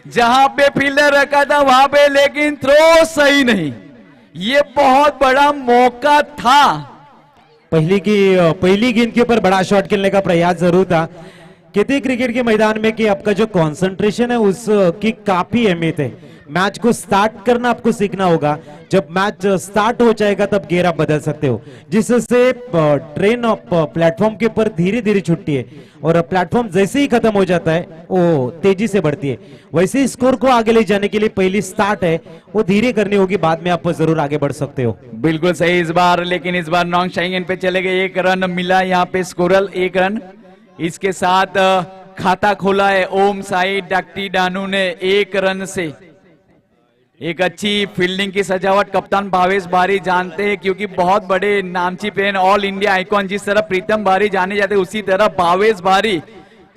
जहां पे फील्डर रखा था वहां पे, लेकिन थ्रो सही नहीं। ये बहुत बड़ा मौका था। पहली गेंद के ऊपर बड़ा शॉट खेलने का प्रयास जरूर था। कहते हैं क्रिकेट के मैदान में कि आपका जो कंसंट्रेशन है उसकी काफी अहमियत है। मैच को स्टार्ट करना आपको सीखना होगा। जब मैच स्टार्ट हो जाएगा तब गियर आप बदल सकते हो, जिससे ट्रेन प्लेटफॉर्म के ऊपर धीरे धीरे छूटती है और प्लेटफॉर्म जैसे ही खत्म हो जाता है वो तेजी से बढ़ती है। वैसे ही स्कोर को आगे ले जाने के लिए पहली स्टार्ट है वो धीरे करनी होगी, बाद में आप जरूर आगे बढ़ सकते हो। बिल्कुल सही इस बार, लेकिन इस बार नॉन शाइंग पे चले गए। 1 रन मिला यहाँ पे स्कोरल, 1 रन। इसके साथ खाता खोला है ओम साई डक्टी डानू ने 1 रन से। एक अच्छी फील्डिंग की सजावट कप्तान भावेश बारी जानते हैं, क्योंकि बहुत बड़े नामची पेन ऑल इंडिया आइकॉन जिस तरह प्रीतम बारी जाने जाते उसी तरह भावेश बारी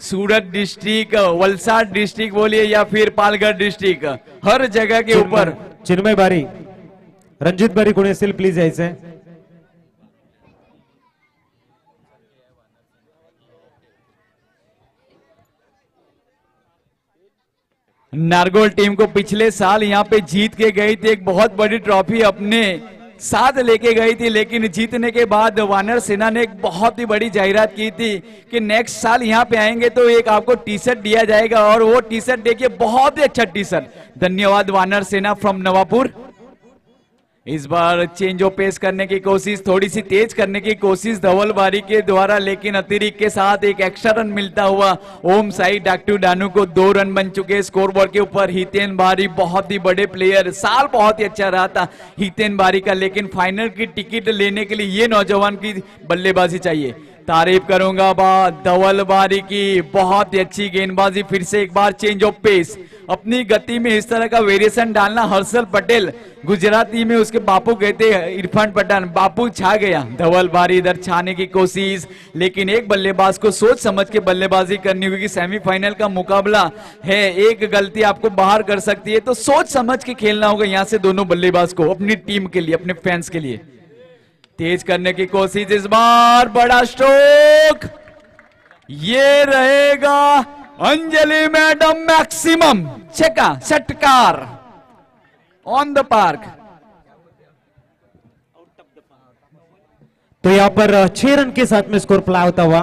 सूरत डिस्ट्रिक्ट, वलसाड डिस्ट्रिक्ट बोलिए या फिर पालघर डिस्ट्रिक्ट, हर जगह के ऊपर। चिन्मय बारी, रणजित बारी कोणी असेल प्लीज यायचंय। नारगोल टीम को पिछले साल यहाँ पे जीत के गई थी, एक बहुत बड़ी ट्रॉफी अपने साथ लेके गई थी। लेकिन जीतने के बाद वानर सेना ने एक बहुत ही बड़ी जाहिरात की थी कि नेक्स्ट साल यहाँ पे आएंगे तो एक आपको टी शर्ट दिया जाएगा, और वो टी शर्ट देखिए बहुत ही अच्छा टी शर्ट। धन्यवाद वानर सेना फ्रॉम नवापुर। इस बार चेंज ऑफ पेस करने की कोशिश, थोड़ी सी तेज करने की कोशिश धवल बारी के द्वारा, लेकिन अतिरिक्त के साथ एक एक्स्ट्रा रन मिलता हुआ ओम साई डाक्टू डानू को 2 रन बन चुके स्कोर बोर्ड के ऊपर। हितेन बारी बहुत ही बड़े प्लेयर, साल बहुत ही अच्छा रहा था हितेन बारी का, लेकिन फाइनल की टिकट लेने के लिए ये नौजवान की बल्लेबाजी चाहिए। तारीफ करूंगा धवल बारी की, बहुत ही अच्छी गेंदबाजी। फिर से एक बार चेंज ऑफ पेस, अपनी गति में इस तरह का वेरिएशन डालना। हर्षल पटेल गुजराती में उसके बापू कहते हैं, इरफान पठान, बापू छा गया। धवल बारी इधर छाने की कोशिश, लेकिन एक बल्लेबाज को सोच समझ के बल्लेबाजी करनी होगी। सेमीफाइनल का मुकाबला है, एक गलती आपको बाहर कर सकती है, तो सोच समझ के खेलना होगा यहां से दोनों बल्लेबाज को, अपनी टीम के लिए, अपने फैंस के लिए। तेज करने की कोशिश, इस बार बड़ा स्ट्रोक, ये रहेगा अंजलि मैडम मैक्सिमम छक्का, षटकार ऑन द पार्क। तो यहां पर 6 रन के साथ में स्कोर प्लाई होता हुआ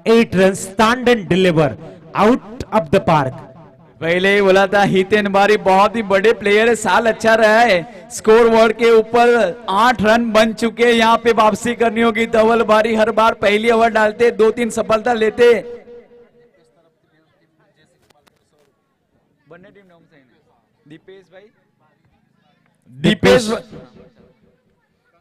8 run stand and deliver out of the park. पहले ही बोला था हितेन बारी बहुत ही बड़े प्लेयर है, साल अच्छा रहा है। स्कोर बोर्ड के ऊपर 8 रन बन चुके, यहाँ पे वापसी करनी होगी। धवल बारी हर बार पहली ओवर डालते, 2-3 सफलता लेते। दीपेश भाई,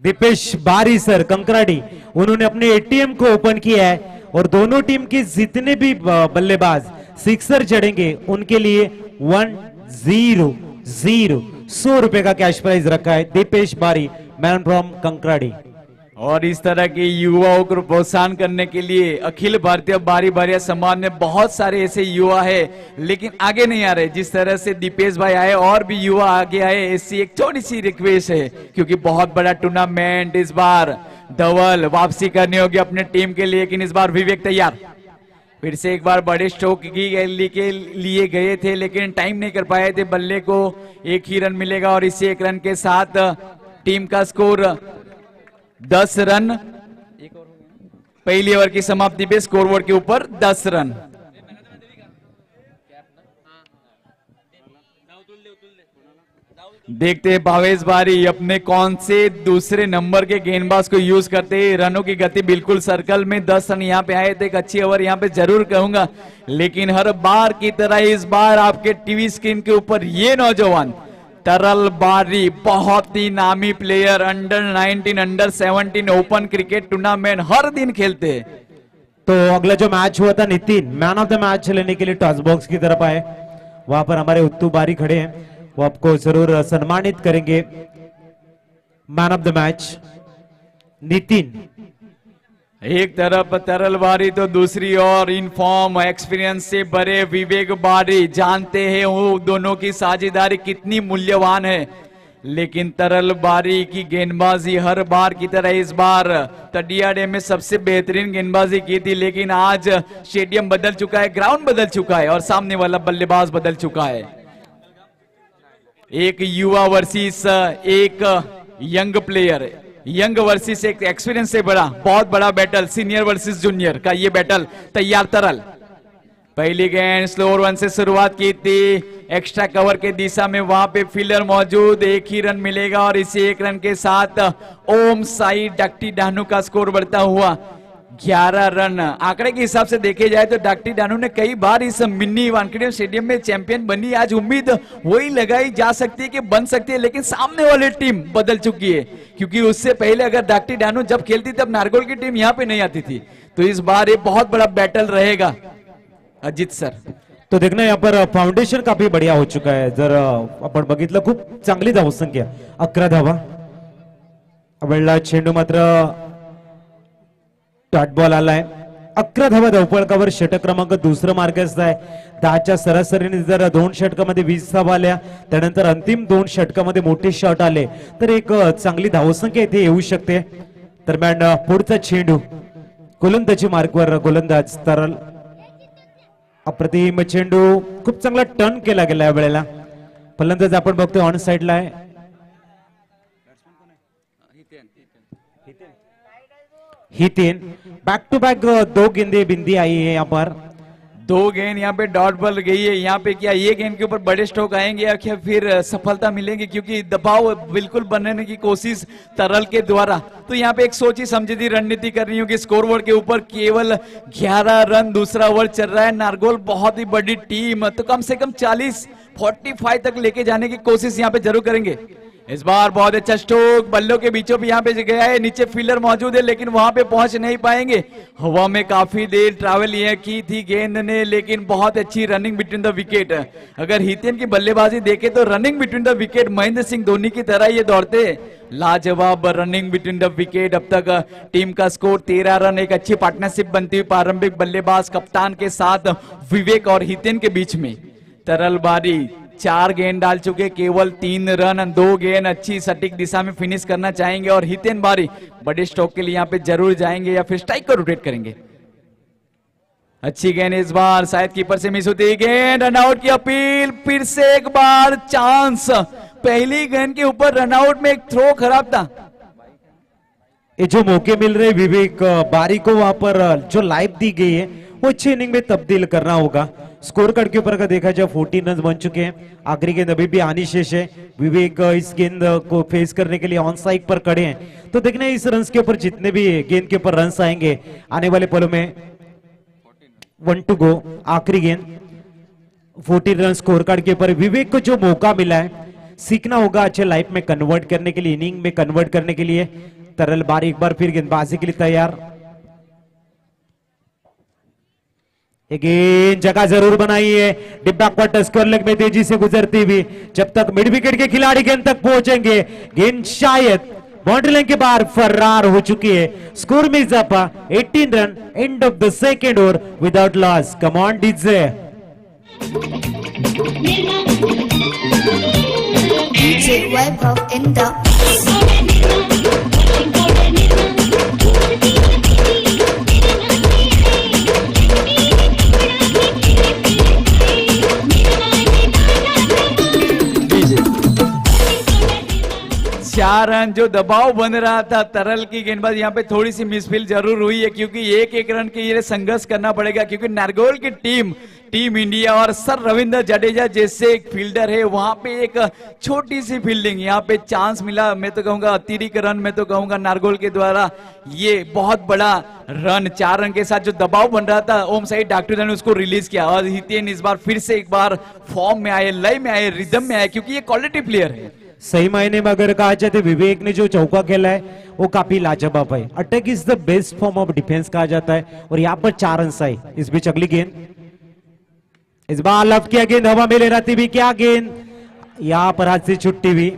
दीपेश बारी सर कंकराडी, उन्होंने अपने एटीएम को ओपन किया है और दोनों टीम के जितने भी बल्लेबाज सिक्सर चढ़ेंगे उनके लिए 100 रुपए का कैश प्राइज रखा है। दीपेश बारी, मैन फ्रॉम कंकराडी। और इस तरह के युवाओं को प्रोत्साहन करने के लिए अखिल भारतीय बारी बारिया सम्मान में बहुत सारे ऐसे युवा है, लेकिन आगे नहीं आ रहे। जिस तरह से दीपेश भाई आए और भी युवा आगे आए, ऐसी एक छोटी सी रिक्वेस्ट है, क्योंकि बहुत बड़ा टूर्नामेंट इस बार। धवल वापसी करनी होगी अपने टीम के लिए, लेकिन इस बार विवेक तैयार। फिर से एक बार बड़े स्ट्रोक की गैली के लिए गए थे, लेकिन टाइम नहीं कर पाए थे। बल्ले को 1 ही रन मिलेगा और इसी 1 रन के साथ टीम का स्कोर 10 रन। पहली ओवर की समाप्ति पे स्कोर बोर्ड के ऊपर 10 रन। देखते हैं भावेश बारी अपने कौन से दूसरे नंबर के गेंदबाज को यूज करते हैं। रनों की गति बिल्कुल सर्कल में 10 रन यहाँ पे आए थे, एक अच्छी ओवर यहाँ पे जरूर कहूंगा, लेकिन हर बार की तरह इस बार आपके टीवी स्क्रीन के ऊपर ये नौजवान तरल बारी, बहुत ही नामी player, under 19 under 17 open cricket tournament हर दिन खेलते हैं। तो अगला जो मैच हुआ था Nitin, man of the match लेने के लिए टॉस बॉक्स की तरफ आए, वहां पर हमारे उत्तू बारी खड़े हैं, वो आपको जरूर सम्मानित करेंगे। Man of the match Nitin. एक तरफ तरल बारी तो दूसरी ओर इनफॉर्म एक्सपीरियंस से भरे विवेक बारी। जानते हैं वो दोनों की साझेदारी कितनी मूल्यवान है, लेकिन तरल बारी की गेंदबाजी हर बार की तरह इस बार तडियाडे में सबसे बेहतरीन गेंदबाजी की थी, लेकिन आज स्टेडियम बदल चुका है, ग्राउंड बदल चुका है और सामने वाला बल्लेबाज बदल चुका है। एक युवा वर्सेस एक यंग प्लेयर, यंग वर्सेस एक एक्सपीरियंस से बड़ा, बहुत बड़ा बैटल, सीनियर वर्सेस जूनियर का ये बैटल तैयार तरल। पहली गेंद स्लोअर वन से शुरुआत की थी, एक्स्ट्रा कवर के दिशा में वहां पे फील्डर मौजूद, एक ही रन मिलेगा और इसी एक रन के साथ ओम साई डक्टी डानू का स्कोर बढ़ता हुआ 11 रन। आंकड़े के हिसाब से देखे जाए तो डक्टी डानू ने कई बार इस मिनी वानखेड़े स्टेडियम में चैंपियन बनी, आज उम्मीद वही लगाई जा सकती है कि बन सकती है, लेकिन सामने वाली टीम बदल चुकी है, क्योंकि उससे पहले अगर डक्टी डानू जब खेलती तब नारगोल की टीम यहाँ पे नहीं आती थी। तो इस बार ये बहुत बड़ा बैटल रहेगा अजित सर। तो देखना यहाँ पर फाउंडेशन काफी बढ़िया हो चुका है, जर आपण बघितलं खूप चांगली धावसंख्या 11 धावा। वेळेला चेंडू मात्र डॉट बॉल आलाय, 11 धावा धावफलकावर षटक क्रमांक दुसरं मार्गस्थ आहे। 10च्या सरासरीने जर 2 षटकामध्ये 20 धावा आल्या, त्यानंतर अंतिम 2 षटकामध्ये मोठे शॉट आले तर एक चांगली धावसंख्या इथे येऊ शकते। दरम्यान पुढचा चेंडू गोलंदाजी मार्कवर गोलंदाज तरल, अप्रतिम चेंडू, खूप चांगला टर्न केला गेला या वेळेला। फलंदाज आपण बघतोय ऑन साइडला आहे, हितेन। बैक टू बैक 2 गेंदे बिंदी आई है यहाँ पर, 2 गेंद यहाँ पे डॉट बॉल गई है। यहाँ पे क्या ये गेंद के ऊपर बड़े स्ट्रोक आएंगे या क्या फिर सफलता मिलेगी, क्योंकि दबाव बिल्कुल बनाने की कोशिश तरल के द्वारा। तो यहाँ पे एक सोची समझी रणनीति कर रही हूँ कि स्कोर बोर्ड के ऊपर केवल 11 रन दूसरा ओवर चल रहा है। नारगोल बहुत ही बड़ी टीम, तो कम से कम 40-45 तक लेके जाने की कोशिश यहाँ पे जरूर करेंगे। इस बार बहुत अच्छा स्ट्रोक, बल्लों के बीचों भी यहाँ पे गया है, नीचे फील्डर मौजूद है लेकिन वहां पे पहुंच नहीं पाएंगे। हवा में काफी देर ट्रैवल यह की थी गेंद ने, लेकिन बहुत अच्छी रनिंग बिटवीन द विकेट। अगर हितेन की बल्लेबाजी देखे तो running between the wicket Mahendra Singh Dhoni की तरह ये दौड़ते, लाजवाब रनिंग बिटवीन द विकेट। अब तक टीम का स्कोर 13 रन, एक अच्छी पार्टनरशिप बनती हुई प्रारंभिक बल्लेबाज कप्तान के साथ विवेक और हितेन के बीच में। तरल बारी 4 गेंद डाल चुके, केवल 3 रन, 2 गेंद अच्छी सटीक दिशा में फिनिश करना चाहेंगे और हितेन बारी बड़े स्ट्रोक के लिए यहाँ पे जरूर जाएंगे या फिर स्ट्राइक को रोटेट करेंगे। अच्छी गेंद इस बार शायद कीपर से मिस होती है गेंद, रनआउट की अपील, फिर से एक बार चांस। पहली गेंद के ऊपर रनआउट में एक थ्रो खराब था। ये जो मौके मिल रहे विवेक बारी को वहां पर जो लाइफ दी गई है वो अच्छी इनिंग में तब्दील करना होगा। स्कोर कार्ड के ऊपर अगर देखा जाए 14 रन बन चुके हैं, आखिरी गेंद अभी भी आनी शेष है। विवेक इस गेंद को फेस करने के लिए ऑन साइड पर खड़े हैं, तो देखना इस रन के ऊपर जितने भी गेंद के ऊपर रन आएंगे आने वाले पलों में। 1 टू गो, आखिरी गेंद, 14 रन स्कोर कार्ड के ऊपर। विवेक को जो मौका मिला है सीखना होगा अच्छे लाइफ में कन्वर्ट करने के लिए, इनिंग में कन्वर्ट करने के लिए। तरल बारी एक बार फिर गेंदबाजी के लिए तैयार, गेंद जगह जरूर बनाई है, डिब्बा क्वार्टर स्क्वायर लेग में तेजी से गुजरती हुई, जब तक मिड विकेट के खिलाड़ी गेंद तक पहुंचेंगे गेंद शायद बाउंड्री लाइन के बाहर फरार हो चुकी है। स्कोर में इजाफा 18 run, end of the second over without loss. Come on DJ. DJ Webber in the चार रन जो दबाव बन रहा था तरल की गेंदबाजी, यहाँ पे थोड़ी सी मिसफील जरूर हुई है, क्योंकि एक रन के लिए संघर्ष करना पड़ेगा, क्योंकि नारगोल की टीम इंडिया और सर रविंद्र जडेजा जैसे एक फील्डर है, वहां पे एक छोटी सी फील्डिंग, यहाँ पे चांस मिला, मैं तो कहूंगा अतिरिक्त रन, मैं तो कहूंगा नारगोल के द्वारा ये बहुत बड़ा रन। 4 रन के साथ जो दबाव बन रहा था ओम साई डॉक्टर ने उसको रिलीज किया और हितेन इस बार फिर से एक बार फॉर्म में आए, लय में आए, रिदम में आए, क्योंकि ये क्वालिटी प्लेयर है। सही मायने में अगर कहा जाए तो विवेक ने जो चौका खेला है वो काफी लाजवाब है। Attack is the best form of defence कहा जाता है, और यहाँ पर 4 रन आए। इस बीच अगली गेंद, इस बार लफ किया, गेंद हवा में ले रहती भी, क्या गेंद यहाँ पर हाथ से छुट्टी हुई।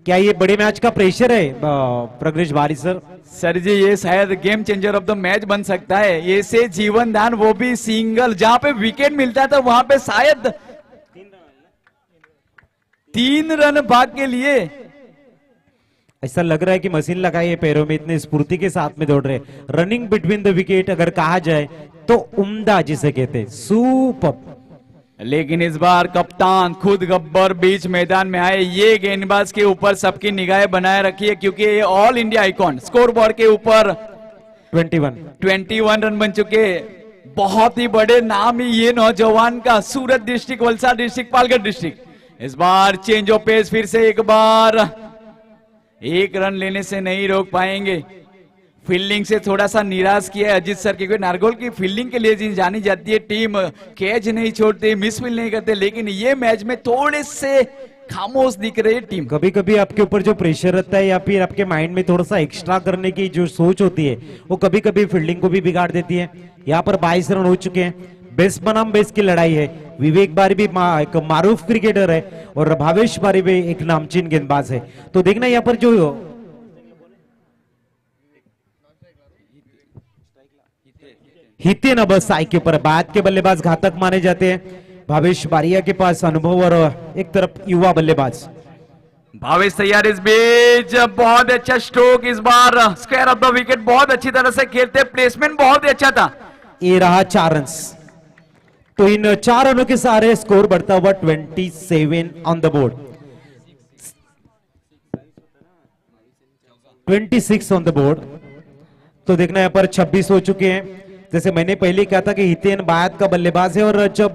क्या ये बड़े मैच का प्रेशर है प्रग्रेश बारी सर? सर जी ये शायद game changer of the match बन सकता है, ये से जीवन दान, वो भी सिंगल, जहां पे विकेट मिलता था वहां पे शायद 3 रन भाग के लिए। ऐसा लग रहा है कि मशीन लगाई है पैरों में, इतने स्फूर्ति के साथ में दौड़ रहे। रनिंग बिटवीन द विकेट अगर कहा जाए तो उम्दा जिसे कहते हैं, सुपर। लेकिन इस बार कप्तान खुद गब्बर बीच मैदान में आए। ये गेंदबाज के ऊपर सबकी निगाहें बनाए रखी है क्योंकि ये all India icon score board के ऊपर 21 रन बन चुके। बहुत ही बड़े नाम ही ये नौजवान का, Surat district, Valsad district, Palghar district. इस बार चेंज ऑफ पेस, फिर से एक बार, एक रन लेने से नहीं रोक पाएंगे। फील्डिंग से थोड़ा सा निराश किया है अजीत सर, क्योंकि नारगोल की फील्डिंग के लिए जानी जाती है टीम, कैच नहीं छोड़ते, मिसफील्ड नहीं करते, लेकिन ये मैच में थोड़े से खामोश दिख रही है टीम। कभी कभी आपके ऊपर जो प्रेशर रहता है या फिर आपके माइंड में थोड़ा सा एक्स्ट्रा करने की जो सोच होती है वो कभी कभी फील्डिंग को भी बिगाड़ देती है। यहाँ पर 22 रन हो चुके हैं, बेस्ट बनाम बेस्ट की लड़ाई है। विवेक बारी भी एक मारूफ क्रिकेटर है और भावेश बारी भी एक नामचीन गेंदबाज है। तो देखना यहाँ पर जो हितेन अब साई के ऊपर बैट के बल्लेबाज घातक माने जाते हैं। भावेश बारिया के पास अनुभव और एक तरफ युवा बल्लेबाज। भावेश तैयार इस बीच, बहुत अच्छा स्ट्रोक इस बार, स्क्वायर ऑफ द विकेट बहुत अच्छी तरह से खेलते, प्लेसमेंट बहुत ही अच्छा था। ये रहा 4 रन। तो इन 4 रनों के सारे स्कोर बढ़ता हुआ 27 on the board, 26 on the board. तो देखना यहाँ पर 26 हो चुके हैं। जैसे मैंने पहले कहा था कि हितेन बायत का बल्लेबाज है और जब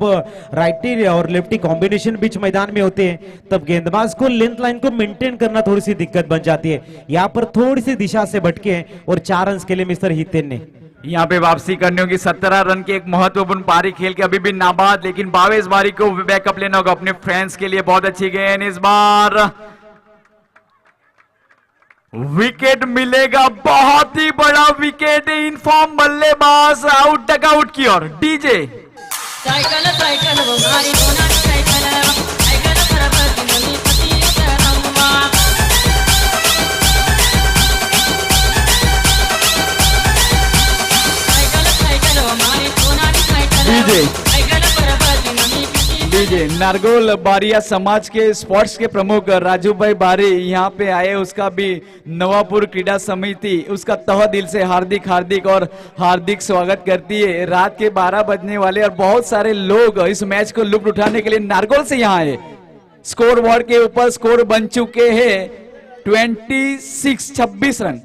राइटी और लेफ्टी कॉम्बिनेशन बीच मैदान में होते हैं तब गेंदबाज को लेंथ लाइन को मेंटेन करना थोड़ी सी दिक्कत बन जाती है। यहाँ पर थोड़ी सी दिशा से भटके हैं और 4 रन के लिए मिस्टर हितेन ने यहाँ पे वापसी करने होगी। 17 रन की एक महत्वपूर्ण पारी खेल के अभी भी नाबाद, लेकिन भावेश बारी को बैकअप लेना होगा अपने फैंस के लिए। बहुत अच्छी गेंद इस बार, विकेट मिलेगा, बहुत ही बड़ा विकेट। इनफॉर्म बल्लेबाज आउट, डगआउट की ओर। डीजे साइकिल साइकिल वो मारी सोना साइकिल साइकिल बराबर की नदी पति करम्मा साइकिल साइकिल वो मारी सोना साइकिल डीजे साइकिल बराबर की नदी पति डीजे नारगोल बारिया समाज के स्पोर्ट्स के प्रमुख राजू भाई बारी यहाँ पे आए। उसका भी नवापुर क्रीड़ा समिति उसका तह दिल से हार्दिक हार्दिक और हार्दिक स्वागत करती है। रात के 12 बजने वाले और बहुत सारे लोग इस मैच को लुत्फ उठाने के लिए नारगोल से यहाँ आए। स्कोर बोर्ड के ऊपर स्कोर बन चुके हैं 26 रन।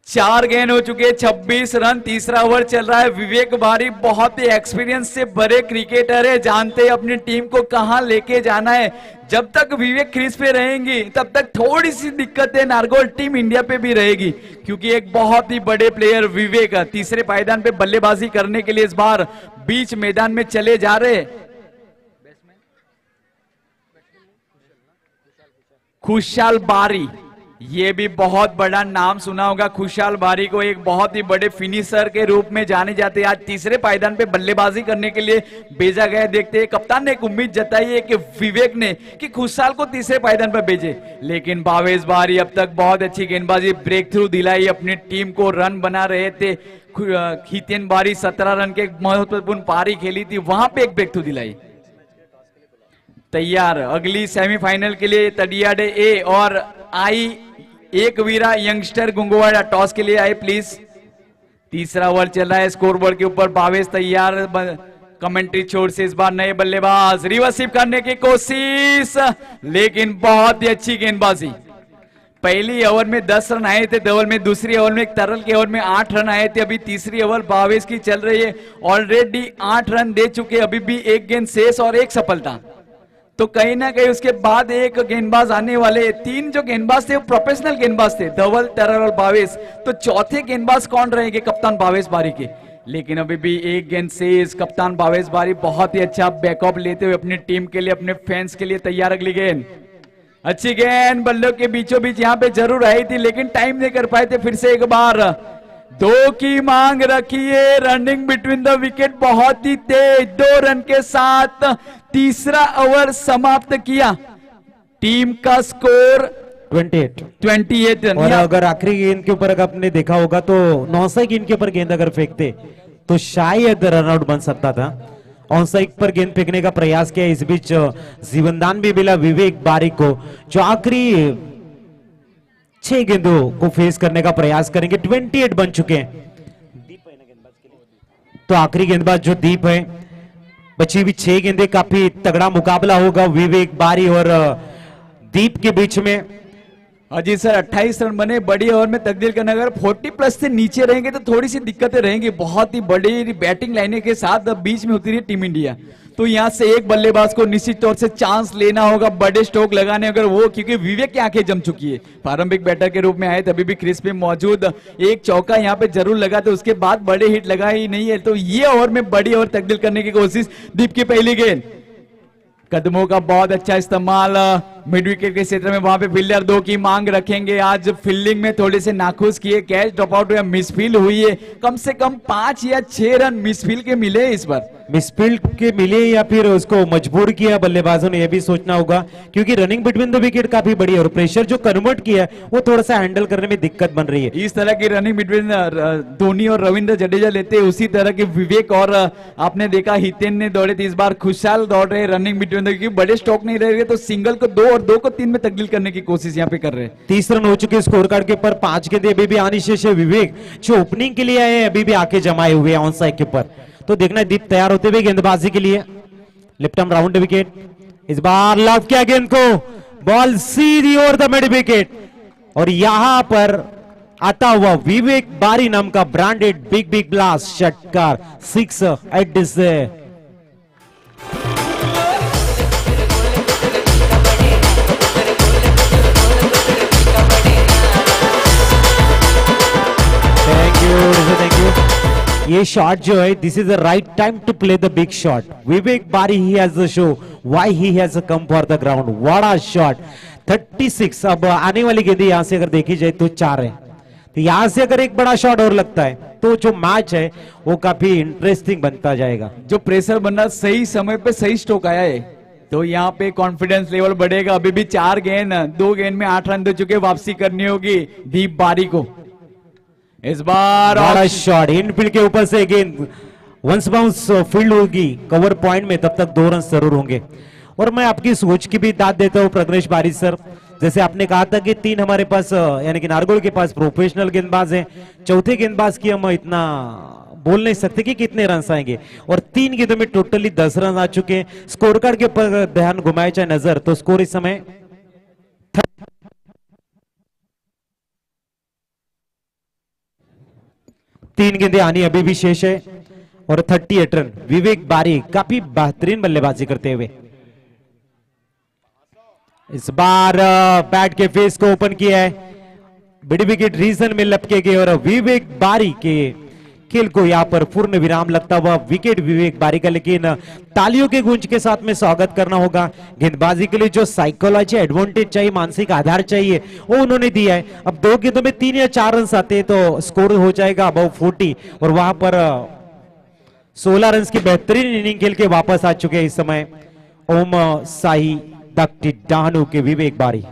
चार गेंद हो चुके, 26 रन, तीसरा ओवर चल रहा है। विवेक बारी बहुत ही एक्सपीरियंस से बड़े क्रिकेटर है, जानते हैं अपनी टीम को कहां लेके जाना है। जब तक विवेक क्रीज पे रहेंगी तब तक थोड़ी सी दिक्कतें नारगोल टीम इंडिया पे भी रहेगी, क्योंकि एक बहुत ही बड़े प्लेयर विवेक तीसरे पायदान पे बल्लेबाजी करने के लिए इस बार बीच मैदान में चले जा रहे। खुशहाल बारी, ये भी बहुत बड़ा नाम सुना होगा। खुशहाल बारी को एक बहुत ही बड़े फिनिशर के रूप में जाने जाते हैं। आज तीसरे पायदान पे बल्लेबाजी करने के लिए भेजा गया। देखते हैं, कप्तान ने एक उम्मीद जताई है कि विवेक ने कि खुशहाल को तीसरे पायदान पर भेजे, लेकिन भावेश बारी अब तक बहुत अच्छी गेंदबाजी, ब्रेक थ्रू दिलाई, अपनी टीम को रन बना रहे थे। हितेन बारी 17 रन के महत्वपूर्ण पारी खेली थी, वहां पे एक ब्रेक थ्रू दिलाई। तैयार अगली सेमीफाइनल के लिए तडियाडे ए और आई एक वीरा यंगस्टर गुंगवाड़ा टॉस के लिए आए प्लीज। तीसरा ओवर चल रहा है, स्कोर बोर्ड के ऊपर भावेश तैयार। कमेंट्री छोर से इस बार नए बल्लेबाज, रिवर्सिव करने की कोशिश, लेकिन बहुत ही अच्छी गेंदबाजी। पहली ओवर में 10 रन आए थे, ओवर में दूसरी ओवर में एक तरल के ओवर में 8 रन आए थे। अभी तीसरी ओवर भावेश की चल रही है, ऑलरेडी 8 रन दे चुके, अभी भी एक गेंद शेष और एक सफलता। तो कहीं ना कहीं उसके बाद एक गेंदबाज आने वाले। 3 जो गेंदबाज थे वो प्रोफेशनल गेंदबाज थे, धवल, तरल और भावेश। तो चौथे गेंदबाज कौन रहेंगे? कप्तान भावेश बारी के। लेकिन अभी भी एक गेंद शेष। कप्तान भावेश बारी बहुत ही अच्छा बैकअप लेते हुए अपनी टीम के लिए, अपने फैंस के लिए तैयार। अगली गेंद अच्छी गेंद, बल्लों के बीचों बीच यहाँ पे जरूर आई थी, लेकिन टाइम नहीं कर पाए थे। फिर से एक बार 2 की मांग रखिए, रनिंग बिटवीन द विकेट बहुत ही तेज। 2 रन के साथ तीसरा ओवर समाप्त किया। टीम का स्कोर 28 रन। और अगर आखिरी गेंद के ऊपर अगर आपने देखा होगा तो 9 गेंद के ऊपर गेंद अगर फेंकते तो शायद रनआउट बन सकता था। ऑनसाइड पर गेंद फेंकने का प्रयास किया। इस बीच जीवनदान भी मिला विवेक बारी को, जो आखिरी 6 गेंदों को फेस करने का प्रयास करेंगे। 28 बन चुके हैं। तो आखिरी गेंदबाज जो दीप है, बची हुई 6 गेंदें, काफी तगड़ा मुकाबला होगा विवेक बारी और दीप के बीच में। अजी सर 28 रन बने, बड़ी ओवर में तब्दील करना, अगर 40 प्लस से नीचे रहेंगे तो थोड़ी सी दिक्कतें रहेंगी। बहुत ही बड़ी बैटिंग लाइने के साथ अब बीच में उतरी है टीम इंडिया, तो यहां से एक बल्लेबाज को निश्चित तौर से चांस लेना होगा बड़े स्ट्रोक लगाने, अगर वो, क्योंकि विवेक की आंखें जम चुकी है। प्रारंभिक बैटर के रूप में आए तभी भी क्रीज पे मौजूद, एक चौका यहां पे जरूर लगा, तो उसके बाद बड़े हिट लगा ही नहीं है, तो ये ओवर में बड़ी ओवर तब्दील करने की कोशिश। दीप की पहली गेंद, कदमों का बहुत अच्छा इस्तेमाल मिड विकेट के क्षेत्र में, वहां पे फील्डर 2 की मांग रखेंगे। आज फील्डिंग में थोड़े से नाखुश किए, कैच ड्रॉप आउट या मिसफील्ड हुई है, कम से कम 5 या 6 रन मिसफील्ड के मिले इस बार। मिसफील्ड के मिले या फिर उसको मजबूर किया बल्लेबाजों ने, यह भी सोचना होगा, क्योंकि रनिंग बिटवीन द विकेट काफी बड़ी है और प्रेशर जो कन्वर्ट किया वो थोड़ा सा हैंडल करने में दिक्कत बन रही है। इस तरह की रनिंग बिटवीन धोनी और रविंद्र जडेजा लेते हैं, उसी तरह के विवेक और आपने देखा हितेन ने दौड़े थे, इस बार खुशहाल दौड़ रहे रनिंग बिटवीन द, क्योंकि बड़े स्टॉक नहीं रहे तो सिंगल को 2 और 2 को 3 में तब्दील करने की कोशिश यहाँ पे कर रहे हैं। 30 रन हो चुके स्कोर कार्ड के ऊपर, 5 गेंदें अभी भी आनी शेष है। विवेक जो ओपनिंग के लिए आए हैं अभी भी आके जमाए हुए हैं ऑन साइड के ऊपर, तो देखना है दीप तैयार होते हुए गेंदबाजी के लिए। लेफ्ट आर्म राउंड विकेट, इस बार लव किया गेंद को, ball Sidhi over the mid wicket, और यहां पर आता हुआ विवेक बारी नाम का ब्रांडेड बिग बिग ब्लास्ट षटकार, 6 एट दिस। Thank you. ये शॉट जो है, this is the right time to play the big shot. Vivek Bari he has the show why he has come for the ground. What a shot, 36। अब आने वाली गेंदें यहां से अगर देखी जाए तो 4 है, तो यहां से अगर एक बड़ा शॉट और लगता है तो जो मैच है वो काफी इंटरेस्टिंग बनता जाएगा। जो प्रेशर बनना, सही समय पे सही स्ट्रोक आया है, तो यहाँ पे कॉन्फिडेंस लेवल बढ़ेगा। अभी भी 4 गेंद, 2 गेंद में 8 रन दे चुके, वापसी करनी होगी दीप बारी को। इस बार बड़ा शॉट इनफील्ड के ऊपर से गेंद वंस बाउंस फील्ड होगी कवर पॉइंट में, तब तक 2 रन जरूर होंगे। और मैं आपकी सोच की भी दाद देता हूं प्रज्ञेश बारी सर, जैसे आपने कहा था कि 3 हमारे पास यानी कि नारगोल के पास प्रोफेशनल गेंदबाज हैं, चौथे गेंदबाज की हम इतना बोल नहीं सकते कि कितने रन आएंगे, और 3 गेंदों में टोटली 10 रन आ चुके हैं। स्कोर कार्ड के ऊपर ध्यान घुमाए चाहे नजर, तो स्कोर इस समय 3 गेंदें आनी अभी भी शेष है, और 38 रन। विवेक बारी काफी बेहतरीन बल्लेबाजी करते हुए इस बार बैट के फेस को ओपन किया है, बड़ी विकेट रीजन में लपके गए, और विवेक बारी के खेल को यहां पर पूर्ण विराम लगता हुआ विकेट विवेक बारी का। लेकिन तालियों के गूंज के साथ में स्वागत करना होगा। गेंदबाजी के लिए जो साइकोलॉजी एडवांटेज चाहिए, मानसिक आधार चाहिए, वो उन्होंने दिया है। अब 2 गेंदों में 3 या 4 रन आते हैं तो स्कोर हो जाएगा अबव 40, और वहां पर 16 रन की बेहतरीन इनिंग खेल के वापस आ चुके हैं इस समय ओम साई दक्टी डानू के विवेक बारी।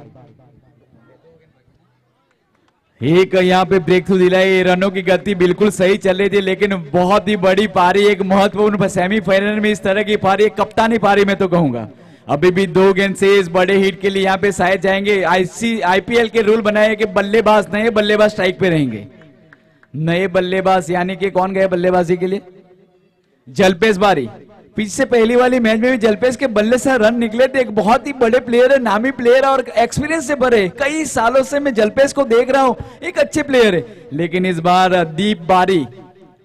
एक यहाँ पे ब्रेक थ्रू दिलाई, रनों की गति बिल्कुल सही चल रही थी, लेकिन बहुत ही बड़ी पारी, एक महत्वपूर्ण सेमीफाइनल में इस तरह की पारी, एक कप्तानी पारी मैं तो कहूंगा। अभी भी 2 गेंद से इस बड़े हिट के लिए यहाँ पे शायद जाएंगे। आईपीएल के रूल बनाए कि बल्लेबाज, नए बल्लेबाज स्ट्राइक पे रहेंगे। नए बल्लेबाज यानी कि कौन गए बल्लेबाजी के लिए? जलपेश बारी। पीछे पहली वाली मैच में भी जलपेश के बल्ले से रन निकले थे। एक बहुत ही बड़े प्लेयर है, नामी प्लेयर है और एक्सपीरियंस से भरे, कई सालों से मैं जलपेश को देख रहा हूं, एक अच्छे प्लेयर है। लेकिन इस बार दीप बारी,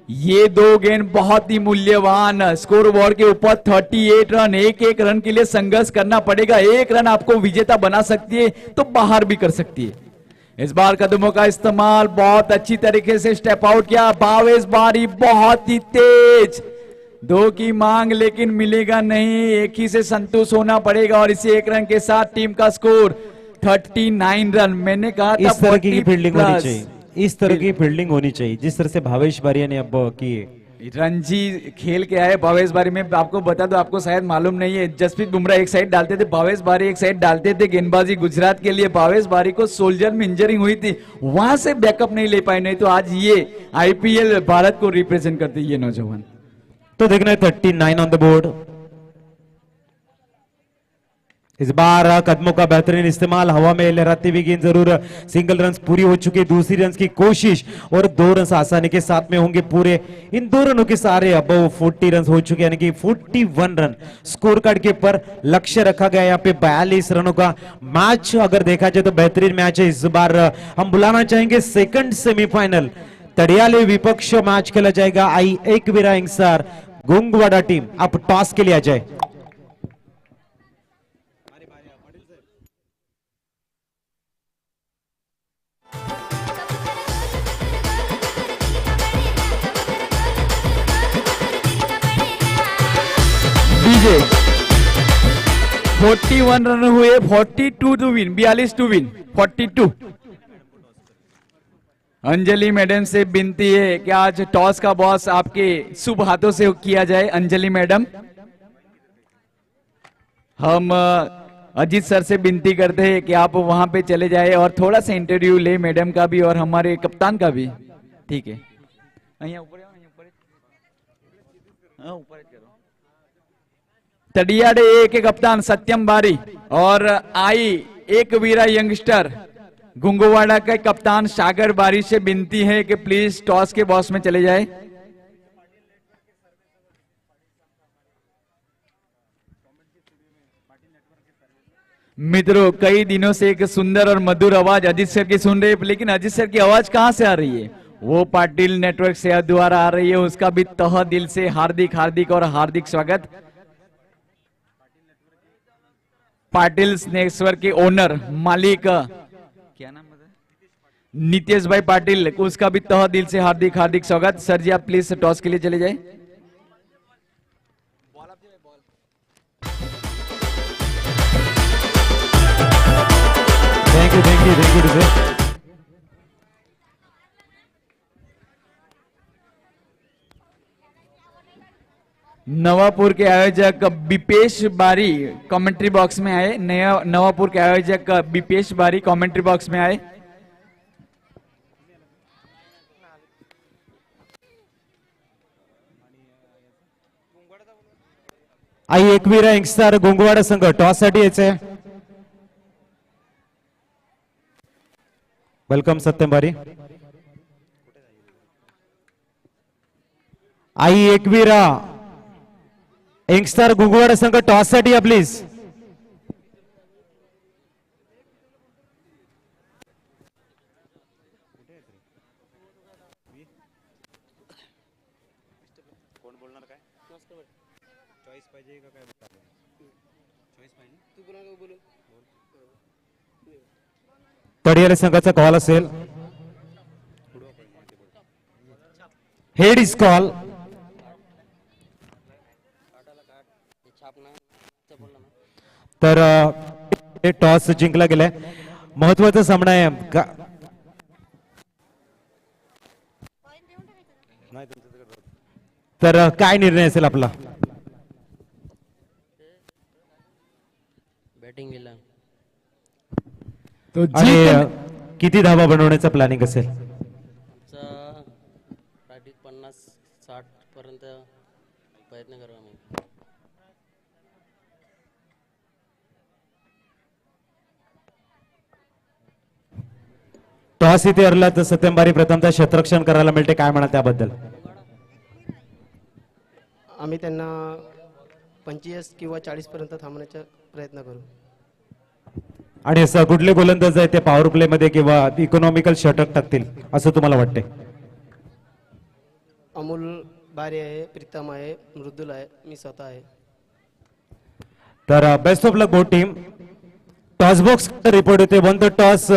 ये 2 गेंद बहुत ही मूल्यवान, स्कोर बोर्ड के ऊपर 38 रन, एक रन के लिए संघर्ष करना पड़ेगा। 1 रन आपको विजेता बना सकती है तो बाहर भी कर सकती है। इस बार कदमों का इस्तेमाल बहुत अच्छी तरीके से स्टेप आउट किया। भावेश बारी बहुत ही तेज, 2 की मांग लेकिन मिलेगा नहीं, एक ही से संतुष्ट होना पड़ेगा, और इसी 1 रन के साथ टीम का स्कोर 39 रन। मैंने कहा था इस तरह की फील्डिंग होनी चाहिए, इस तरह की फील्डिंग होनी चाहिए जिस तरह से भावेश बारिया ने अब की। रणजी खेल के आए भावेश बारी में, आपको बता दो, आपको शायद मालूम नहीं है, जसप्रीत बुमराह एक साइड डालते थे, भावेश बारी एक साइड डालते थे गेंदबाजी गुजरात के लिए। भावेश बारी को सोल्जर में इंजरी हुई थी, वहां से बैकअप नहीं ले पाए, नहीं तो आज ये आईपीएल भारत को रिप्रेजेंट करते ये नौजवान। तो देखना है 39 ऑन द बोर्ड। इस बार कदमों का बेहतरीन इस्तेमाल, हवा में लहराती हुई गेंद जरूर, सिंगल रन पूरी हो चुकी है, दूसरी रन की कोशिश और 2 रन आसानी के साथ में होंगे पूरे। इन 2 रनों के सारे अब 40 रन हो चुके हैं, यानी कि 41 रन स्कोर कार्ड के ऊपर लक्ष्य रखा गया। यहाँ पे 42 रनों का मैच अगर देखा जाए तो बेहतरीन मैच है। इस बार हम बुलाना चाहेंगे सेकंड सेमीफाइनल तड़ियाली विपक्ष मैच खेला जाएगा। आई एकवीरा इंगसार गुंगवाड़ा टीम, अब टॉस के लिए आ जाए। डीजे 41 रन हुए, 42 to win, 42 to win, 42। Anjali madam से विनती है कि आज टॉस का बॉस आपके शुभ हाथों से किया जाए। अंजलि मैडम, हम अजीत सर से विनती करते हैं कि आप वहां पे चले जाए और थोड़ा सा इंटरव्यू ले मैडम का भी और हमारे कप्तान का भी। ठीक है, ऊपर तड़ियाड़े ए के कप्तान सत्यम बारी और आई एक वीरा यंगस्टर गुंगवाड़ा के कप्तान सागर बारी से विनती है कि प्लीज टॉस के बॉस में चले जाए। मित्रों, कई दिनों से एक सुंदर और मधुर आवाज अजीत सर की सुन रहे हैं, लेकिन अजीत सर की आवाज कहां से आ रही है? वो पाटिल नेटवर्क से द्वारा आ रही है। उसका भी तह दिल से हार्दिक हार्दिक और हार्दिक स्वागत। पाटिल स्नेक्सवर के ओनर मालिक क्या नाम है? नितेश भाई पाटिल, उसका भी तह दिल से हार्दिक हार्दिक स्वागत। सर जी, आप प्लीज टॉस के लिए चले जाए। थैंक यू नवापुर के आयोजक विपेश बारी कमेंट्री बॉक्स में आए। नवापुर के आयोजक विपेश बारी कमेंट्री बॉक्स में आए। आई एकवीरा इंगसार गुंगवाड़ा संघ टॉस साठी यायचंय। वेलकम सत्यम बारी। आई एकवीरा यंगस्टर गुंगवाड़ा संघ टॉस साठी या प्लीज। तडियाले संघाचा कॉल असेल। Head is call. तर टॉस जिंकला गेलाय। महत्वाचा सामना आहे। तर काय निर्णय असेल आपला? बॅटिंग गेला तो आणि किती धावा बनवण्याचा प्लॅनिंग असेल? टार्गेट 50-60 पर्यंत प्रयत्न करू आम्ही। टॉस इथे हरला तर सत्यंबारी प्रथमतः क्षेत्ररक्षण करायला मिळते, काय म्हणाल त्याबद्दल? आम्ही त्यांना 25 किंवा 40 पर्यंत थांबण्याचा प्रयत्न करू। आणि असं कुठले गोलंदाज आहे ते पॉवर प्ले मध्ये किंवा इकॉनॉमिकल षटक टाकतील असं तुम्हाला वाटते? अमोल बारे आहे, प्रीतम आहे, मृदुल आहे, मी स्वतः आहे। तर best of luck both team. Toss box report होते won the toss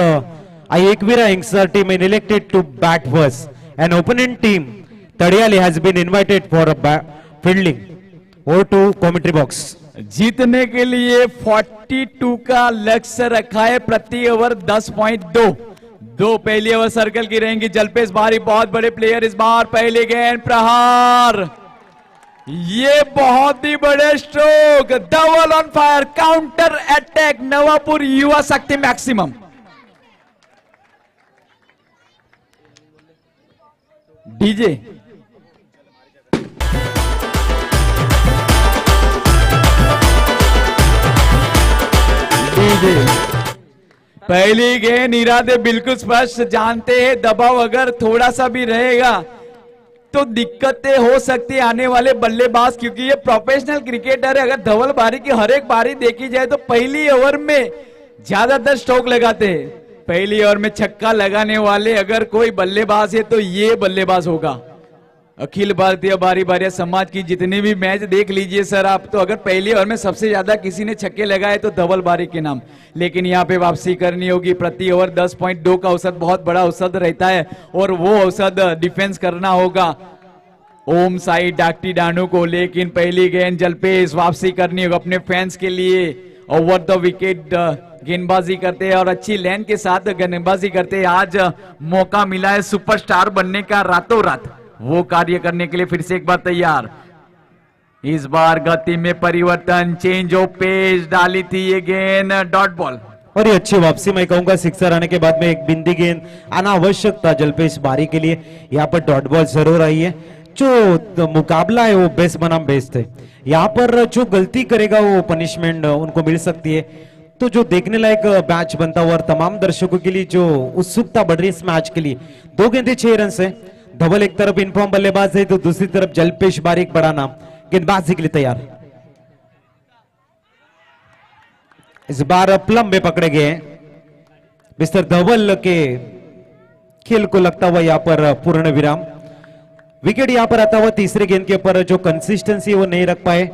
Aai Ekvira इंगसार team in elected to bat first and opponent team Tadiyali has been invited for fielding और टू कमेंट्री बॉक्स। जीतने के लिए 42 का लक्ष्य रखा है। प्रति ओवर 10.2 दो पहली ओवर सर्कल की रहेंगी। जलपेश बारी बहुत बड़े प्लेयर इस बार। पहले गेंद प्रहार, ये बहुत ही बड़े stroke, double on fire, counter attack Navapur युवा शक्ति मैक्सिमम। डीजे जी। पहली गेंद इरादे बिल्कुल स्पष्ट, जानते हैं दबाव अगर थोड़ा सा भी रहेगा तो दिक्कतें हो सकती है आने वाले बल्लेबाज, क्योंकि ये प्रोफेशनल क्रिकेटर है। अगर धवल बारी की हर एक बारी देखी जाए तो पहली ओवर में ज्यादातर स्ट्रोक लगाते हैं। पहली ओवर में छक्का लगाने वाले अगर कोई बल्लेबाज है तो ये बल्लेबाज होगा। अखिल भारतीय बारी बारिया समाज की जितने भी मैच देख लीजिए सर आप, तो अगर पहली ओवर में सबसे ज्यादा किसी ने छक्के लगाए तो धवल बारी के नाम। लेकिन यहाँ पे वापसी करनी होगी। प्रति ओवर 10.2 का औसत बहुत बड़ा औसत रहता है और वो औसत डिफेंस करना होगा ओम साई डाक्टी डानू को। लेकिन पहली गेंद जलपेश, वापसी करनी होगी अपने फैंस के लिए। ओवर द विकेट गेंदबाजी करते हैं और अच्छी लाइन के साथ गेंदबाजी करते हैं। आज मौका मिला है सुपरस्टार बनने का, रातों रात वो कार्य करने के लिए फिर से एक बार तैयार। इस बार गति में परिवर्तन, चेंज ऑफ पेस डाली थी ये गेंद, डॉट बॉल। और ये अच्छी वापसी, मैं कहूंगा सिक्सर आने के बाद में एक बिंदी गेंद आना आवश्यक था जलपेश बारी के लिए। यहाँ पर डॉट बॉल जरूर आई है। जो मुकाबला है वो बेस्ट बनाम बेस्ट है। यहाँ पर जो गलती करेगा वो पनिशमेंट उनको मिल सकती है। तो जो देखने लायक मैच बनता हुआ और तमाम दर्शकों के लिए जो उत्सुकता बढ़ रही है इस मैच के लिए। 2 गेंदे 6 रन से धवल एक तरफ इनफॉर्म बल्लेबाज है तो दूसरी तरफ जलपेश बारीक बड़ा नाम गेंदबाजी के लिए तैयार। इस बार प्लम में पकड़े गए मिस्टर धवल के खेल को लगता हुआ यहाँ पर पूर्ण विराम। विकेट यहाँ पर आता हुआ तीसरे गेंद के ऊपर जो कंसिस्टेंसी वो नहीं रख पाए।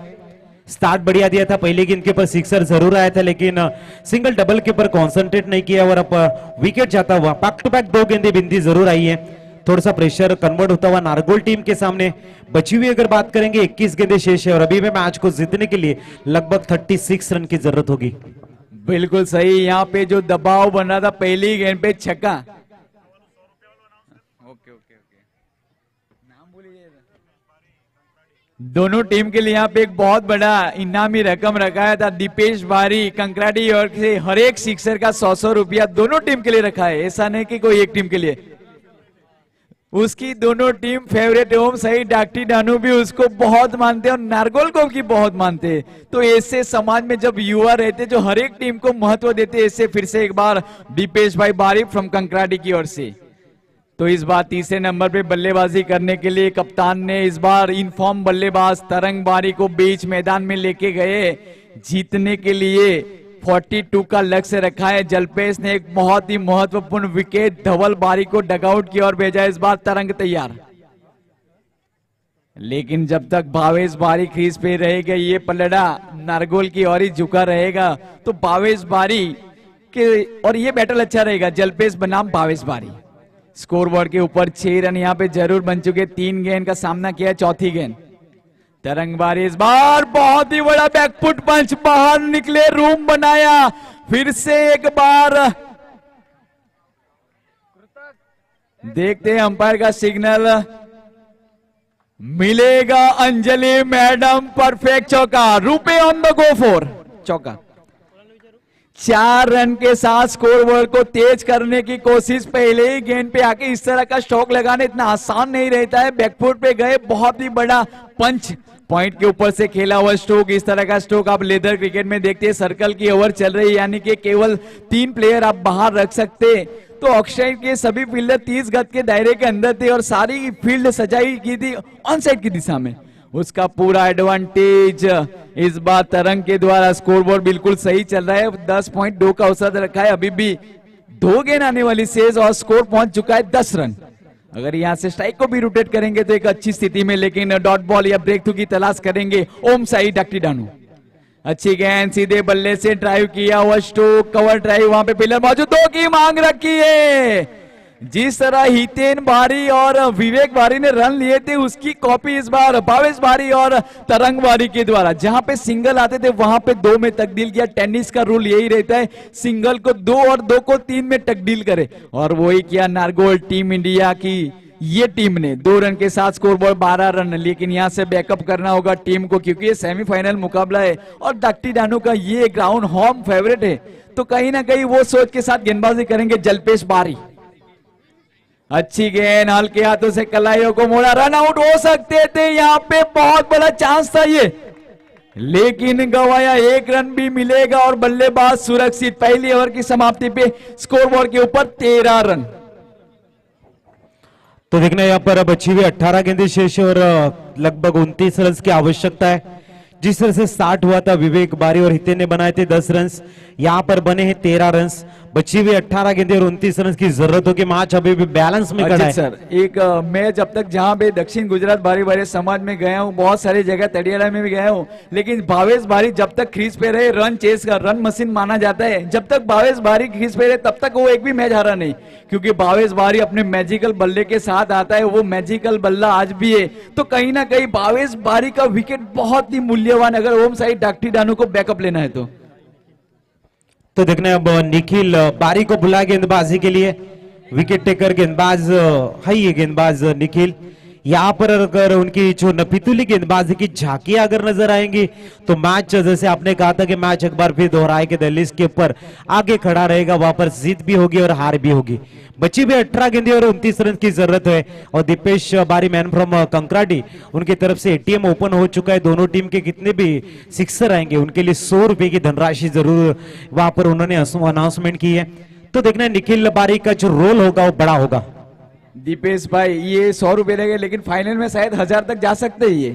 स्टार्ट बढ़िया दिया था, पहले गेंद के ऊपर सिक्सर जरूर आया था लेकिन सिंगल डबल के ऊपर कॉन्सेंट्रेट नहीं किया और अब विकेट जाता हुआ बैक टू बैक 2 गेंदे बिंदी जरूर आई है। थोड़ा सा प्रेशर कन्वर्ट होता हुआ नारगोल टीम के सामने बची हुई अगर बात करेंगे 21 गेंदे शेष है और अभी में मैच को जीतने के लिए लगभग 36 रन की जरूरत होगी। बिल्कुल सही, यहाँ पे जो दबाव बन रहा था पहली गेंद पे छक्का। ओके ओके ओके, नाम बोलिए। दोनों टीम के लिए यहाँ पे एक बहुत बड़ा इनामी रकम रखाया था। दीपेश बारी कंकराडी और से हर एक सिक्सर का 100 रुपया दोनों टीम के लिए रखा है। ऐसा नहीं कि कोई एक टीम के लिए। उसकी दोनों टीम फेवरेट ओम सही डाक्टी डानू भी उसको बहुत मानते हैं और नारगोल को भी बहुत मानते हैं। तो ऐसे समाज में जब युवा रहते जो हर एक टीम को महत्व देते, ऐसे फिर से एक बार दीपेश भाई बारी फ्रॉम कंकराडी की ओर से। तो इस बार तीसरे नंबर पे बल्लेबाजी करने के लिए कप्तान ने इस बार इनफॉर्म बल्लेबाज तरंग बारी को बीच मैदान में लेके गए। जीतने के लिए 42 का लक्ष्य रखा है। जलपेश ने एक बहुत ही महत्वपूर्ण विकेट धवल बारी को डगआउट की ओर भेजा। इस बार तरंग तैयार, लेकिन जब तक भावेश बारी क्रीज पे रहेगा ये पलड़ा नारगोल की ओर ही झुका रहेगा। तो भावेश बारी के और ये बैटल अच्छा रहेगा, जलपेश बनाम भावेश बारी। स्कोरबोर्ड के ऊपर 6 रन यहाँ पे जरूर बन चुके। 3 गेंद का सामना किया, चौथी गेंद तरंग बारी। इस बार बहुत ही बड़ा बैकफुट पंच, बाहर निकले, रूम बनाया। फिर से एक बार देखते हैं अंपायर का सिग्नल मिलेगा। अंजलि मैडम परफेक्ट चौका, रुपए ऑन द गो फॉर चौका। 4 रन के साथ स्कोरबोर्ड को तेज करने की कोशिश। पहले ही गेंद पे आके इस तरह का स्ट्रोक लगाना इतना आसान नहीं रहता है। बैकफुट पे गए, बहुत ही बड़ा पंच, पॉइंट के ऊपर से खेला हुआ स्ट्रोक। इस तरह का स्ट्रोक आप लेदर क्रिकेट में देखते हैं। सर्कल की ओवर चल रही है, यानी कि केवल 3 प्लेयर आप बाहर रख सकते। तो अक्षय के सभी फील्डर 30 गज के दायरे के अंदर थे और सारी फील्ड सजाई की थी ऑन साइड की दिशा में। उसका पूरा एडवांटेज इस बार तरंग के द्वारा। स्कोरबोर्ड बिल्कुल सही चल रहा है। 10.2 का औसत रखा है। अभी भी 2 गेंद आने वाली शेष और स्कोर पहुंच चुका है 10 रन। अगर यहां से स्ट्राइक को भी रोटेट करेंगे तो एक अच्छी स्थिति में, लेकिन डॉट बॉल या ब्रेक थ्रू की तलाश करेंगे ओम साई डाक्टी डानू। अच्छी गेंद सीधे बल्ले से ड्राइव किया हुआ स्ट्रोक, कवर ड्राइव, वहां पे पिलर मौजूद, 2 की मांग रखी है। जिस तरह हितेन बारी और विवेक बारी ने रन लिए थे उसकी कॉपी इस बार भावेश बारी और तरंग बारी के द्वारा। जहां पे सिंगल आते थे वहां पे 2 में तब्दील किया। टेनिस का रूल यही रहता है, सिंगल को 2 और 2 को 3 में तब्दील करे, और वही किया नारगोल टीम इंडिया की ये टीम ने। 2 रन के साथ स्कोरबोर्ड 12 रन। लेकिन यहां से बैकअप करना होगा टीम को, क्योंकि ये सेमीफाइनल मुकाबला है और डाक्टी डानू का ये ग्राउंड होम फेवरेट है। तो कहीं ना कहीं वो सोच के साथ गेंदबाजी करेंगे जलपेश बारी। अच्छी गेंद, हल्के हाथों से कलाइयों को मोड़ा, रन आउट हो सकते थे। यहाँ पे बहुत बड़ा चांस था ये। लेकिन गवाया 1 रन भी मिलेगा और बल्लेबाज सुरक्षित। पहली ओवर की समाप्ति पे स्कोरबोर्ड के ऊपर 13 रन। तो देखना यहाँ पर अब अच्छी हुई 18 गेंदें शेष और लगभग 29 रन की आवश्यकता है। जिस तरह से स्टार्ट हुआ था विवेक बारी और हितेन ने बनाए थे 10 रन, यहाँ पर बने हैं 13 रन। बची हुई 18 गेंदें और 29 रन की जरूरत होगी। मैच अभी भी बैलेंस में खड़ा है। सर एक मैच अब तक जहां पे दक्षिण गुजरात बारी बारी समाज में गया हूं, बहुत सारी जगह तड़ियाला में भी गया हूं, लेकिन भावेश बारी जब तक क्रीज पे रहे रन चेस का रन मशीन माना जाता है। जब तक भावेश बारी क्रीज पे रहे तब तक वो एक भी मैच हारा नहीं, क्योंकि भावेश बारी अपने मैजिकल बल्ले के साथ आता है। वो मैजिकल बल्ला आज भी है। तो कहीं ना कहीं भावेश बारी का विकेट बहुत ही मूल्यवान, अगर ओम साई डाक्टी डानू को बैकअप लेना है तो देखना अब निखिल बारी को बुला गेंदबाजी के लिए। विकेट टेकर गेंदबाज है ये गेंदबाज निखिल। यहाँ पर अगर उनकी जो नपीतुली गेंदबाजी की झांकियां अगर नजर आएंगी तो मैच, जैसे आपने कहा था कि मैच एक बार फिर दोहराए के दहलीज के ऊपर आगे खड़ा रहेगा, वहां पर जीत भी होगी और हार भी होगी। बची भी 18 गेंदें और 29 रन की जरूरत है। और दीपेश बारी मैन फ्रॉम कंकराडी, उनकी तरफ से एटीएम ओपन हो चुका है। दोनों टीम के कितने भी सिक्सर आएंगे उनके लिए 100 रुपए की धनराशि जरूर वहां पर उन्होंने अनाउंसमेंट की है। तो देखना निखिल बारी का जो रोल होगा वो बड़ा होगा। दीपेश भाई ये 100 रुपए लगे, लेकिन फाइनल में शायद 1000 तक जा सकते हैं ये।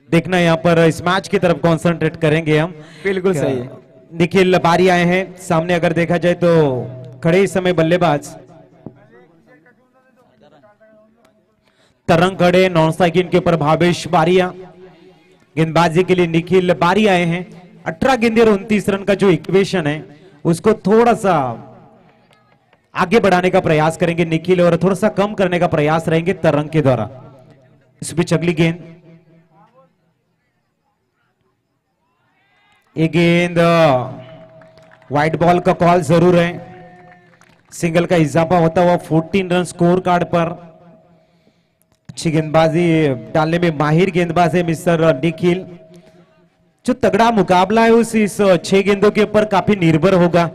देखना यहाँ पर इस मैच की तरफ कंसंट्रेट करेंगे हम। बिल्कुल सही है। निखिल बारी आए हैं सामने, अगर देखा जाए तो खड़े इस समय बल्लेबाज तरंग खड़े, नॉन स्ट्राइकिंग के ऊपर भावेश बारिया। गेंदबाजी के लिए निखिल बारी आए हैं। 18 गेंदें और 29 रन का जो इक्वेशन है उसको थोड़ा सा आगे बढ़ाने का प्रयास करेंगे निखिल और थोड़ा सा कम करने का प्रयास रहेंगे तरंग के द्वारा। इस बीच अगली गेंद, ये गेंद व्हाइट बॉल का कॉल जरूर है। सिंगल का इजाफा होता हुआ 14 रन स्कोर कार्ड पर। अच्छी गेंदबाजी डालने में माहिर गेंदबाज है मिस्टर निखिल। जो तगड़ा मुकाबला है उस इस 6 गेंदों के ऊपर काफी निर्भर होगा।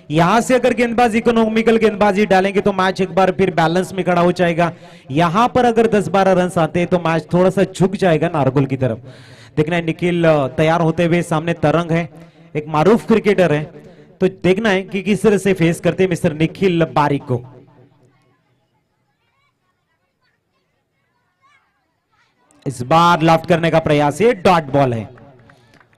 यहां से अगर गेंदबाज इकोनॉमिकल गेंदबाजी डालेंगे तो मैच एक बार फिर बैलेंस में खड़ा हो जाएगा। यहां पर अगर 10-12 रन आते हैं तो मैच थोड़ा सा झुक जाएगा नारगोल की तरफ। देखना है निखिल तैयार होते हुए, सामने तरंग है, एक मारूफ क्रिकेटर है, तो देखना है कि किस तरह से फेस करते हैं मिस्टर निखिल बारी को। इस बार लेफ्ट करने का प्रयास है, डॉट बॉल है।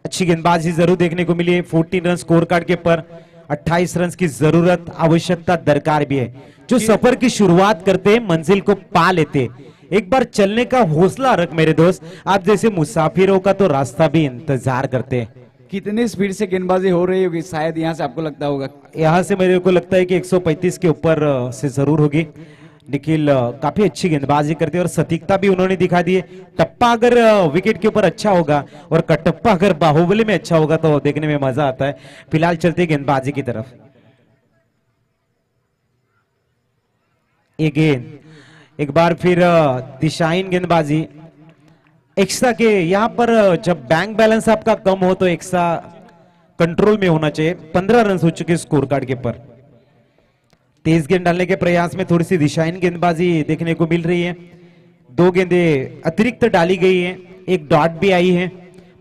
अच्छी गेंदबाजी जरूर देखने को मिली है। 14 रन स्कोर कार्ड के पर 28 रन की जरूरत, आवश्यकता दरकार भी है। जो सफर की शुरुआत करते हैं मंजिल को पा लेते, एक बार चलने का हौसला रख मेरे दोस्त। आप जैसे मुसाफिरों का तो रास्ता भी इंतजार करते हैं। कितनी स्पीड से गेंदबाजी हो रही होगी शायद यहां से आपको लगता होगा? यहां से मेरे को लगता है कि 135 के ऊपर से जरूर होगी। निखिल काफी अच्छी गेंदबाजी करते हैं और सटीकता भी उन्होंने दिखा दी है। टप्पा अगर विकेट के ऊपर अच्छा होगा और कटप्पा अगर बाहुबली में अच्छा होगा तो देखने में मजा आता है। फिलहाल चलते गेंदबाजी की तरफ। ये गेंद एक बार फिर दिशाहीन गेंदबाजी। एक्स्ट्रा के यहां पर जब बैंक बैलेंस आपका कम हो तो एक्स्ट्रा कंट्रोल में होना चाहिए। 15 रन हो चुके स्कोर कार्ड के पर। तेज गेंद डालने के प्रयास में थोड़ी सी दिशाहीन गेंदबाजी देखने को मिल रही है। 2 गेंदें अतिरिक्त डाली गई है, एक डॉट भी आई है।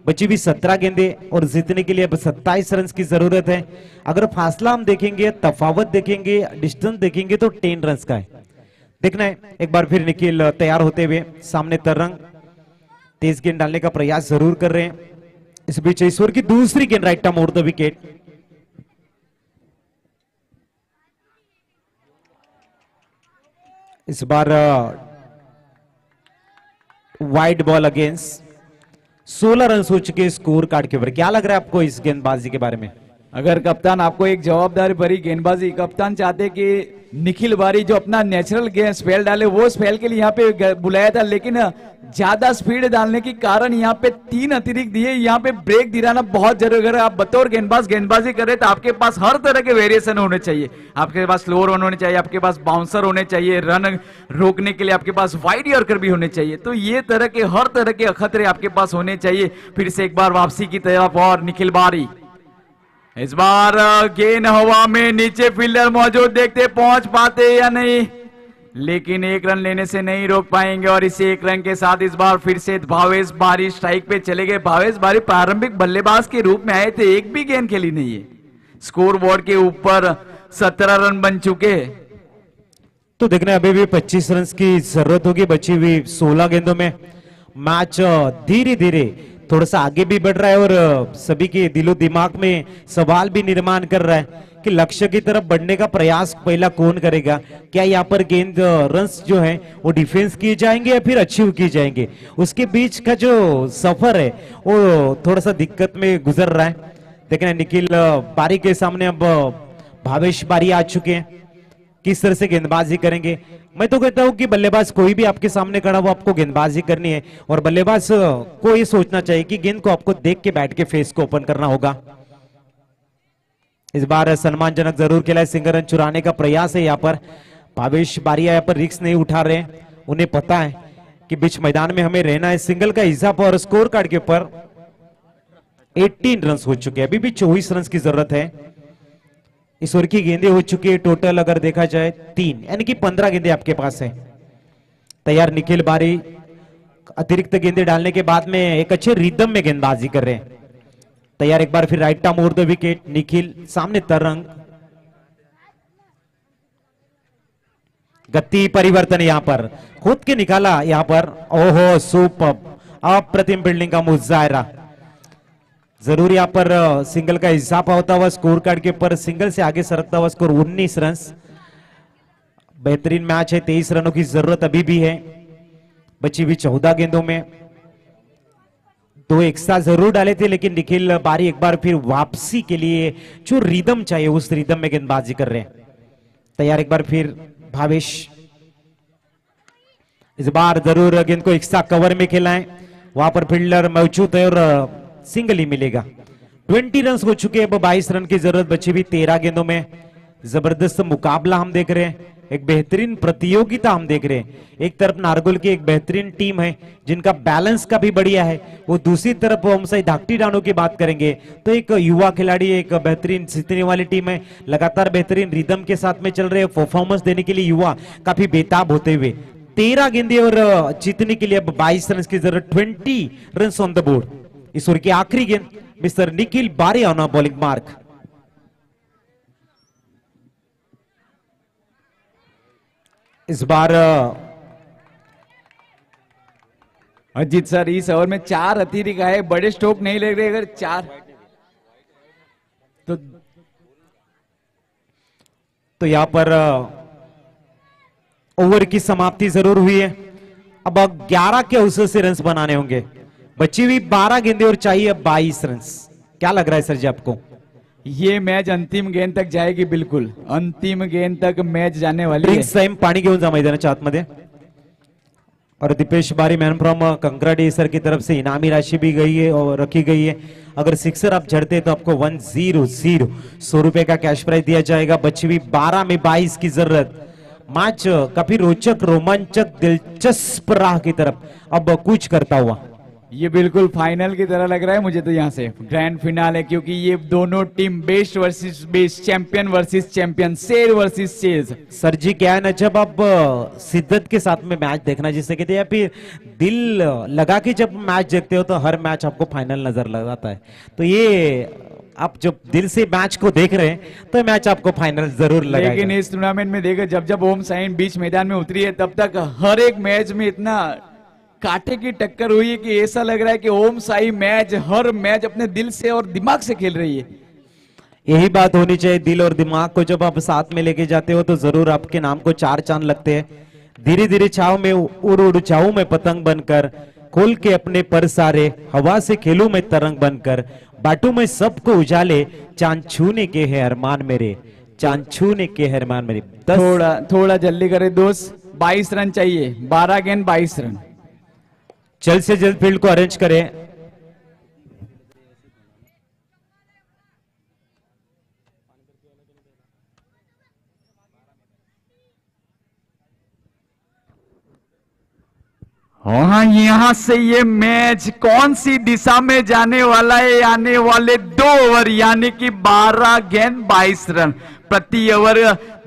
बची भी 17 गेंदें और जीतने के लिए अब 27 रन की जरूरत है। अगर फासला हम देखेंगे, तफावत देखेंगे, डिस्टेंस देखेंगे तो 10 रन का है। देखना है एक बार फिर निखिल तैयार होते हुए, सामने तरंग तेज गेंद डालने का प्रयास जरूर कर रहे हैं। इस बीच ईश्वर की दूसरी गेंद right term over the wicket. इस बार वाइड बॉल अगेंस्ट। 16 रन हो चुके स्कोर कार्ड के ऊपर। क्या लग रहा है आपको इस गेंदबाजी के बारे में? अगर कप्तान आपको एक जवाबदारी भरी गेंदबाजी, कप्तान चाहते कि निखिल बारी जो अपना नेचुरल गेम स्पेल डाले, वो स्पेल के लिए यहाँ पे बुलाया था, लेकिन ज्यादा स्पीड डालने के कारण यहाँ पे 3 अतिरिक्त दिए। यहाँ पे ब्रेक दिलाना बहुत जरूरी। अगर आप बतौर गेंदबाज गेंदबाजी कर रहे तो आपके पास हर तरह के वेरिएशन होने चाहिए। आपके पास स्लोअर रन होने चाहिए, आपके पास बाउंसर होने चाहिए, रन रोकने के लिए आपके पास वाइड यॉर्कर भी होने चाहिए। तो ये तरह के हर तरह के अखतरे आपके पास होने चाहिए। फिर से एक बार वापसी की तरफ और निखिल बारी। इस बार गेंद हवा में, नीचे फील्डर मौजूद, देखते पहुंच पाते या नहीं। लेकिन एक रन लेने से नहीं रोक पाएंगे और इसे एक रन के साथ इस बार फिर से भावेश बारी स्ट्राइक पे चले गए। भावेश बारी प्रारंभिक बल्लेबाज के रूप में आए थे, एक भी गेंद खेली नहीं है। स्कोर बोर्ड के ऊपर 17 रन बन चुके। तो देखना अभी भी 25 रन की जरूरत होगी बची हुई 16 गेंदों में। मैच धीरे धीरे थोड़ा सा आगे भी बढ़ रहा है और सभी के दिलो दिमाग में सवाल भी निर्माण कर रहा है कि लक्ष्य की तरफ बढ़ने का प्रयास पहला कौन करेगा। क्या यहाँ पर गेंद रन्स जो है वो डिफेंस किए जाएंगे या फिर अचीव किए जाएंगे, उसके बीच का जो सफर है वो थोड़ा सा दिक्कत में गुजर रहा है। देखना निखिल बारी के सामने अब भावेश बारी आ चुके हैं, किस तरह से गेंदबाजी करेंगे। मैं तो कहता हूं कि बल्लेबाज कोई भी आपके सामने खड़ा हो आपको गेंदबाजी करनी है और बल्लेबाज को ये सोचना चाहिए कि गेंद को आपको देख के बैठ के फेस को ओपन करना होगा। इस बार सम्मानजनक जरूर खेला है, सिंगल रन चुराने का प्रयास है यहाँ पर। भावेश बारिया यहाँ पर रिस्क नहीं उठा रहे हैं, उन्हें पता है कि बीच मैदान में हमें रहना है। सिंगल का इजाफा और स्कोर कार्ड के ऊपर 18 रन हो चुके हैं, अभी भी 24 रन की जरूरत है। इस ओवर की गेंदें हो चुकी है टोटल अगर देखा जाए 3, यानी कि 15 गेंदें आपके पास है। तैयार निखिल बारी अतिरिक्त गेंदें डालने के बाद में एक अच्छे रिदम में गेंदबाजी कर रहे हैं। तैयार एक बार फिर right arm over the wicket, Nikhil सामने तरंग। गति परिवर्तन यहां पर खुद के निकाला, यहां पर ओहो सुपर अप्रतिम फील्डिंग का मुजाहरा। जरूर यहां पर सिंगल का इजाफा होता हुआ स्कोर कार्ड के ऊपर, सिंगल से आगे सरकता हुआ स्कोर 19 रन। बेहतरीन मैच है, 23 रनों की जरूरत अभी भी है बची हुई 14 गेंदों में। 2 एक्स्ट्रा जरूर डाले थे लेकिन निखिल बारी एक बार फिर वापसी के लिए जो रिदम चाहिए उस रिदम में गेंदबाजी कर रहे हैं। तैयार एक बार फिर भावेश, इस बार जरूर गेंद को एक्स्ट्रा कवर में खेला है, वहां पर फील्डर मौजूद है और सिंगल ही मिलेगा। 20 रन हो चुके हैं, अब 22 रन की जरूरत बची हुई 13 गेंदों में। जबरदस्त मुकाबला हम देख रहे हैं, एक बेहतरीन प्रतियोगिता हम देख रहे हैं। एक तरफ नारगोल की एक बेहतरीन टीम है जिनका बैलेंस का भी बढ़िया है, वो दूसरी तरफ हम सही धाकटी डानो की बात करेंगे तो एक युवा खिलाड़ी एक बेहतरीन जीतने वाली टीम है। लगातार बेहतरीन रिदम के साथ में चल रहे हैं, परफॉर्मेंस देने के लिए युवा काफी बेताब होते हुए। 13 गेंदें और जीतने के लिए अब 22 रन की जरूरत, 20 रन ऑन द बोर्ड। इस ओवर की आखिरी गेंद मिस्टर निखिल बारी ऑन बॉलिंग मार्क। इस बार अजीत सर इस ओवर में 4 अतिरिक्त आए, बड़े स्ट्रोक नहीं लग रहे, अगर 4 तो यहां पर ओवर की समाप्ति जरूर हुई है। अब 11 के अवसर से रन बनाने होंगे, बची हुई 12 गेंदें और चाहिए अब 22 रन। क्या लग रहा है सर जी आपको? ये मैच अंतिम गेंद तक जाएगी, बिल्कुल अंतिम गेंद तक मैच जाने वाली है। टाइम पाणी घेऊन जा मैदानाच्या आतमध्ये। और दीपेश बारी मैन फ्रॉम कंकराडी सर की तरफ से इनामी राशि भी गई है और रखी गई है। अगर सिक्सर आप झड़ते हैं तो आपको 100 100 रुपए का कैश प्राइज दिया जाएगा। बची हुई 12 में 22 की जरूरत। मैच काफी रोचक, रोमांचक, दिलचस्प राह की तरफ अब कूच करता हुआ। ये बिल्कुल फाइनल की तरह लग रहा है मुझे तो, यहाँ से ग्रैंड फिनाल है, क्योंकि ये दोनों team best versus best, champion versus champion, शेर वर्सेस शेर। सर जी क्या है ना, जब आप शिद्दत के साथ में मैच देखना जिससे कहते हैं या फिर दिल लगा के जब मैच देखते हो तो हर मैच आपको फाइनल नजर लग जाता है। तो ये आप जब दिल से मैच को देख रहे हैं तो मैच आपको फाइनल जरूर लगेगा। लेकिन इस टूर्नामेंट में देखो जब जब ओम साइन बीच मैदान में उतरी है तब तक हर एक मैच में इतना कांटे की टक्कर हुई है कि ऐसा लग रहा है कि ओम साई मैच हर मैच अपने दिल से और दिमाग से खेल रही है। यही बात होनी चाहिए, दिल और दिमाग को जब आप साथ में लेके जाते हो तो जरूर आपके नाम को 4 चांद लगते हैं। धीरे धीरे छाव में उड़ उड़ जाऊं मैं पतंग बनकर, खोल के अपने पर सारे हवा से खेलूं मैं तरंग बनकर, बाटू में सबको उजाले, चांद छूने के है अरमान मेरे, चांद छूने के है अरमान मेरे। थोड़ा जल्दी करे दोस्त, 22 रन चाहिए, 12 गेंद 22 रन। जल्द से जल्द फील्ड को अरेंज करें। हाँ, यहां से ये मैच कौन सी दिशा में जाने वाला है? आने वाले 2 ओवर यानी कि 12 गेंद 22 रन। प्रति ओवर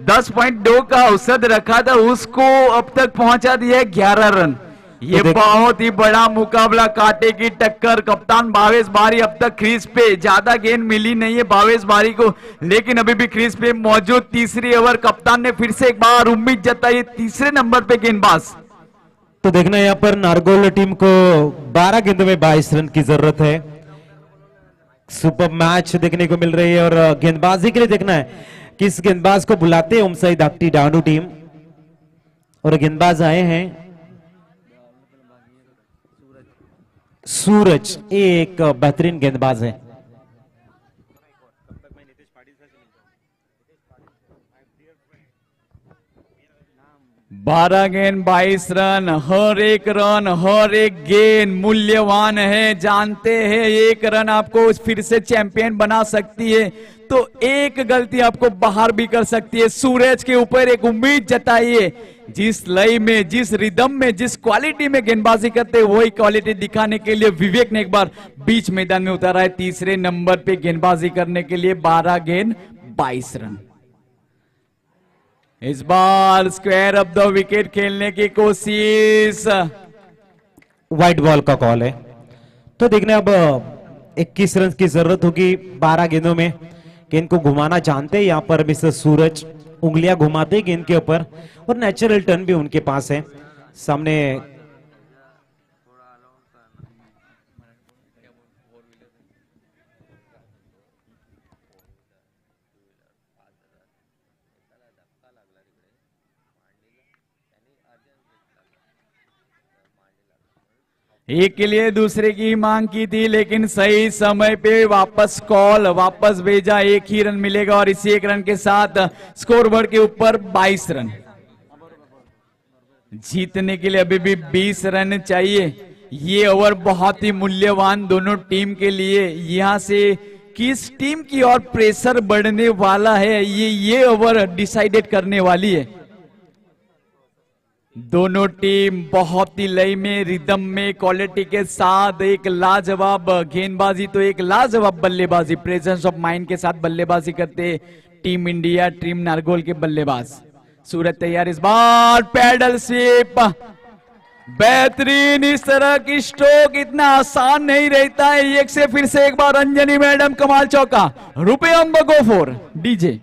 10.2 का औसत रखा था, उसको अब तक पहुंचा दिया है 11 रन। ये बहुत ही बड़ा मुकाबला, कांटे की टक्कर। कप्तान भावेश बारी अब तक क्रीज पे, ज्यादा गेंद मिली नहीं है भावेश बारी को, लेकिन अभी भी क्रीज पे मौजूद। तीसरी ओवर कप्तान ने फिर से एक बार उम्मीद जताई, तीसरे नंबर पे गेंदबाज। तो देखना यहाँ पर नारगोल टीम को 12 गेंदों में 22 रन की जरूरत है। सुपर मैच देखने को मिल रही है और गेंदबाजी के लिए देखना है किस गेंदबाज को बुलाते हैं उमसाई दाप्टी डानू टीम। और गेंदबाज आए हैं सूरज, एक बेहतरीन गेंदबाज है। 12 गेंद 22 रन, हर एक रन हर एक गेंद मूल्यवान है। जानते हैं एक रन आपको फिर से चैंपियन बना सकती है, तो एक गलती आपको बाहर भी कर सकती है। सूरज के ऊपर एक उम्मीद जताइए, जिस लय में, जिस रिदम में, जिस क्वालिटी में गेंदबाजी करते हैं वही क्वालिटी दिखाने के लिए विवेक ने एक बार बीच मैदान में उतारा है। तीसरे नंबर पे गेंदबाजी करने के लिए 12 गेंद 22 रन। इस bar square of the wicket खेलने की कोशिश, व्हाइट बॉल का कॉल है। तो देखना अब 21 रन की जरूरत होगी 12 गेंदों में। गेंद को घुमाना जानते हैं यहाँ पर मिस्टर सूरज, उंगलियां घुमाते हैं गेंद के ऊपर और नेचुरल टर्न भी उनके पास है। सामने एक के लिए दूसरे की मांग की थी, लेकिन सही समय पे वापस कॉल, वापस भेजा। एक ही रन मिलेगा और इसी एक रन के साथ स्कोरबोर्ड के ऊपर 22 रन। जीतने के लिए अभी भी 20 रन चाहिए। ये ओवर बहुत ही मूल्यवान दोनों टीम के लिए। यहां से किस टीम की और प्रेशर बढ़ने वाला है, ये ओवर डिसाइडेड करने वाली है। दोनों टीम बहुत ही लय में, रिदम में, क्वालिटी के साथ एक लाजवाब गेंदबाजी तो एक लाजवाब बल्लेबाजी, प्रेजेंस ऑफ माइंड के साथ बल्लेबाजी करते टीम इंडिया, टीम नारगोल के बल्लेबाज। सूरज तैयार, इस बार पैडल स्वीप, बेहतरीन। इस तरह की स्ट्रोक इतना आसान नहीं रहता है। एक से फिर से एक बार अंजनी मैडम कमाल चौका। रुपये Amb go for DJ.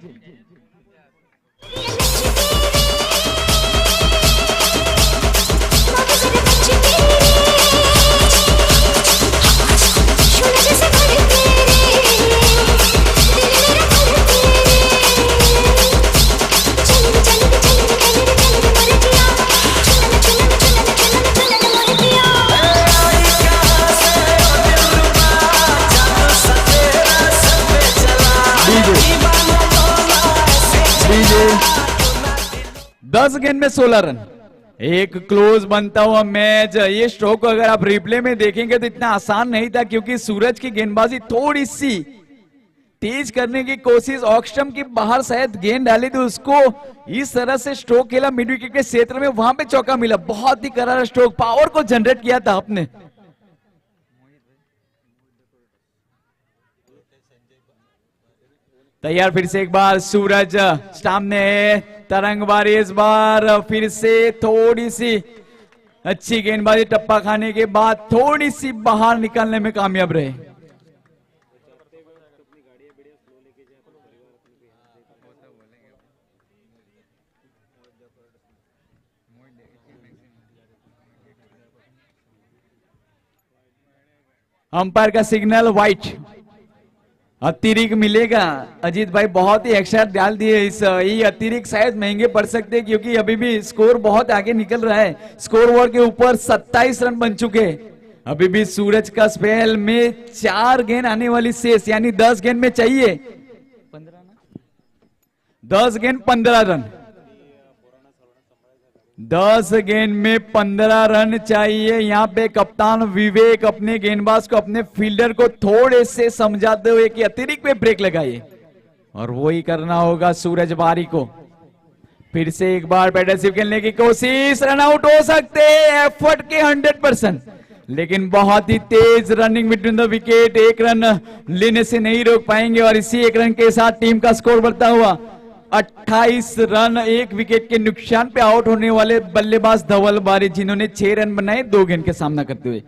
DJ 10 गेंद में 16 रन, एक क्लोज बनता हुआ मैच। ये स्ट्रोक अगर आप रिप्ले में देखेंगे तो इतना आसान नहीं था, क्योंकि सूरज की गेंदबाजी थोड़ी सी तेज करने की कोशिश, ऑफ स्टंप की बाहर शायद गेंद डाली तो उसको इस तरह से स्ट्रोक खेला मिड विकेट के क्षेत्र में, वहां पे चौका मिला। बहुत ही करारा स्ट्रोक, पावर को जनरेट किया था आपने। तैयार फिर से एक बार सूरज, सामने है तरंगबारी। इस बार फिर से थोड़ी सी अच्छी गेंदबाजी, टप्पा खाने के बाद थोड़ी सी बाहर निकालने में कामयाब रहे। अंपायर का सिग्नल व्हाइट, अतिरिक्त मिलेगा। अजीत भाई बहुत ही एक्स्ट्रा डाल दिए। ये अतिरिक्त शायद महंगे पड़ सकते हैं, क्योंकि अभी भी स्कोर बहुत आगे निकल रहा है। स्कोर बोर्ड के ऊपर 27 रन बन चुके। अभी भी सूरज का स्पेल में 4 गेंद आने वाली शेष, यानी 10 गेंद में चाहिए 10 गेंद 15 रन। 10 गेंद में 15 रन चाहिए। यहाँ पे कप्तान विवेक अपने गेंदबाज को, अपने फील्डर को थोड़े से समझाते हुए कि अतिरिक्त पे ब्रेक लगाइए, और वही करना होगा सूरज बारी को। फिर से एक बार बैटरशिप खेलने की कोशिश, रन आउट हो सकते हैं एफर्ट के 100%, लेकिन बहुत ही तेज रनिंग बिटवीन द विकेट, एक रन लेने से नहीं रोक पाएंगे। और इसी एक रन के साथ टीम का स्कोर बढ़ता हुआ 28 रन, 1 विकेट के नुकसान पे आउट होने वाले बल्लेबाज धवल बारी, जिन्होंने 6 रन बनाए 2 गेंद के सामना करते हुए।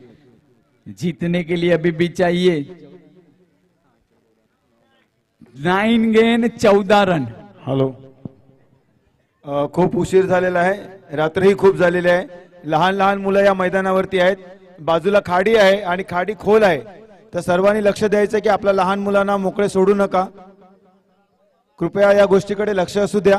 जीतने के लिए अभी भी चाहिए 9 गेंद 14 रन। हॅलो, खूप उशीर झालेला आहे, रात्रही खूप झालेली आहे, लहान लहान मुलं या मैदानावरती आहेत, बाजूला खाडी आहे आणि खाडी खोल आहे, तर सर्वांनी लक्ष द्यायचं की आपल्या लहान मुलांना मोकळे सोडू नका, कृपया या गोष्टीकडे लक्ष असू द्या।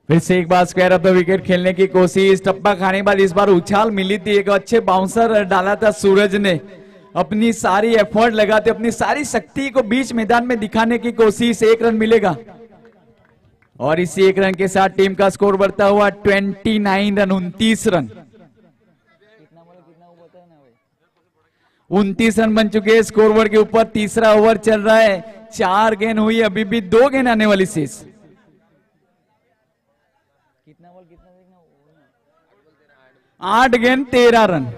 फिर से एक bar square of the wicket खेलने की कोशिश, टप्पा खाने के बाद इस बार उछाल मिली थी, एक अच्छे बाउंसर डाला था सूरज ने, अपनी सारी एफर्ट लगाते अपनी सारी शक्ति को बीच मैदान में दिखाने की कोशिश। 1 रन मिलेगा और इसी 1 रन के साथ टीम का स्कोर बढ़ता हुआ 29 रन, 29 रन, 29 रन बन चुके हैं स्कोरबोर्ड के ऊपर। तीसरा ओवर चल रहा है, 4 गेंद हुई, अभी भी 2 गेंद आने वाली शेष। 8 गेंद 13 रन,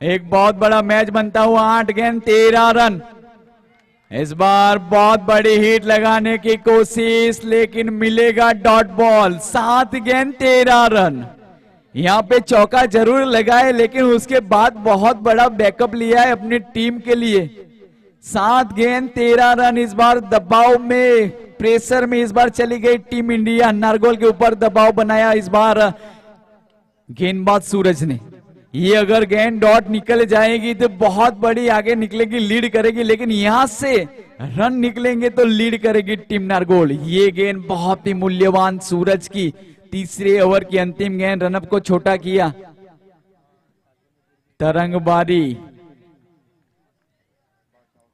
एक बहुत बड़ा मैच बनता हुआ। 8 गेंद 13 रन, इस बार बहुत बड़ी हिट लगाने की कोशिश, लेकिन मिलेगा डॉट बॉल। 7 गेंद 13 रन, यहां पे चौका जरूर लगाए, लेकिन उसके बाद बहुत बड़ा बैकअप लिया है अपनी टीम के लिए। 7 गेंद 13 रन, इस बार दबाव में, प्रेशर में इस बार चली गई टीम इंडिया। नारगोल के ऊपर दबाव बनाया इस बार गेंदबाज सूरज ने। ये अगर गेंद डॉट निकल जाएगी तो बहुत बड़ी आगे निकलेगी, लीड करेगी, लेकिन यहां से रन निकलेंगे तो लीड करेगी टीम नारगोल। ये गेंद बहुत ही मूल्यवान सूरज की, तीसरे ओवर की अंतिम गेंद रनअप को छोटा किया। तरंगबारी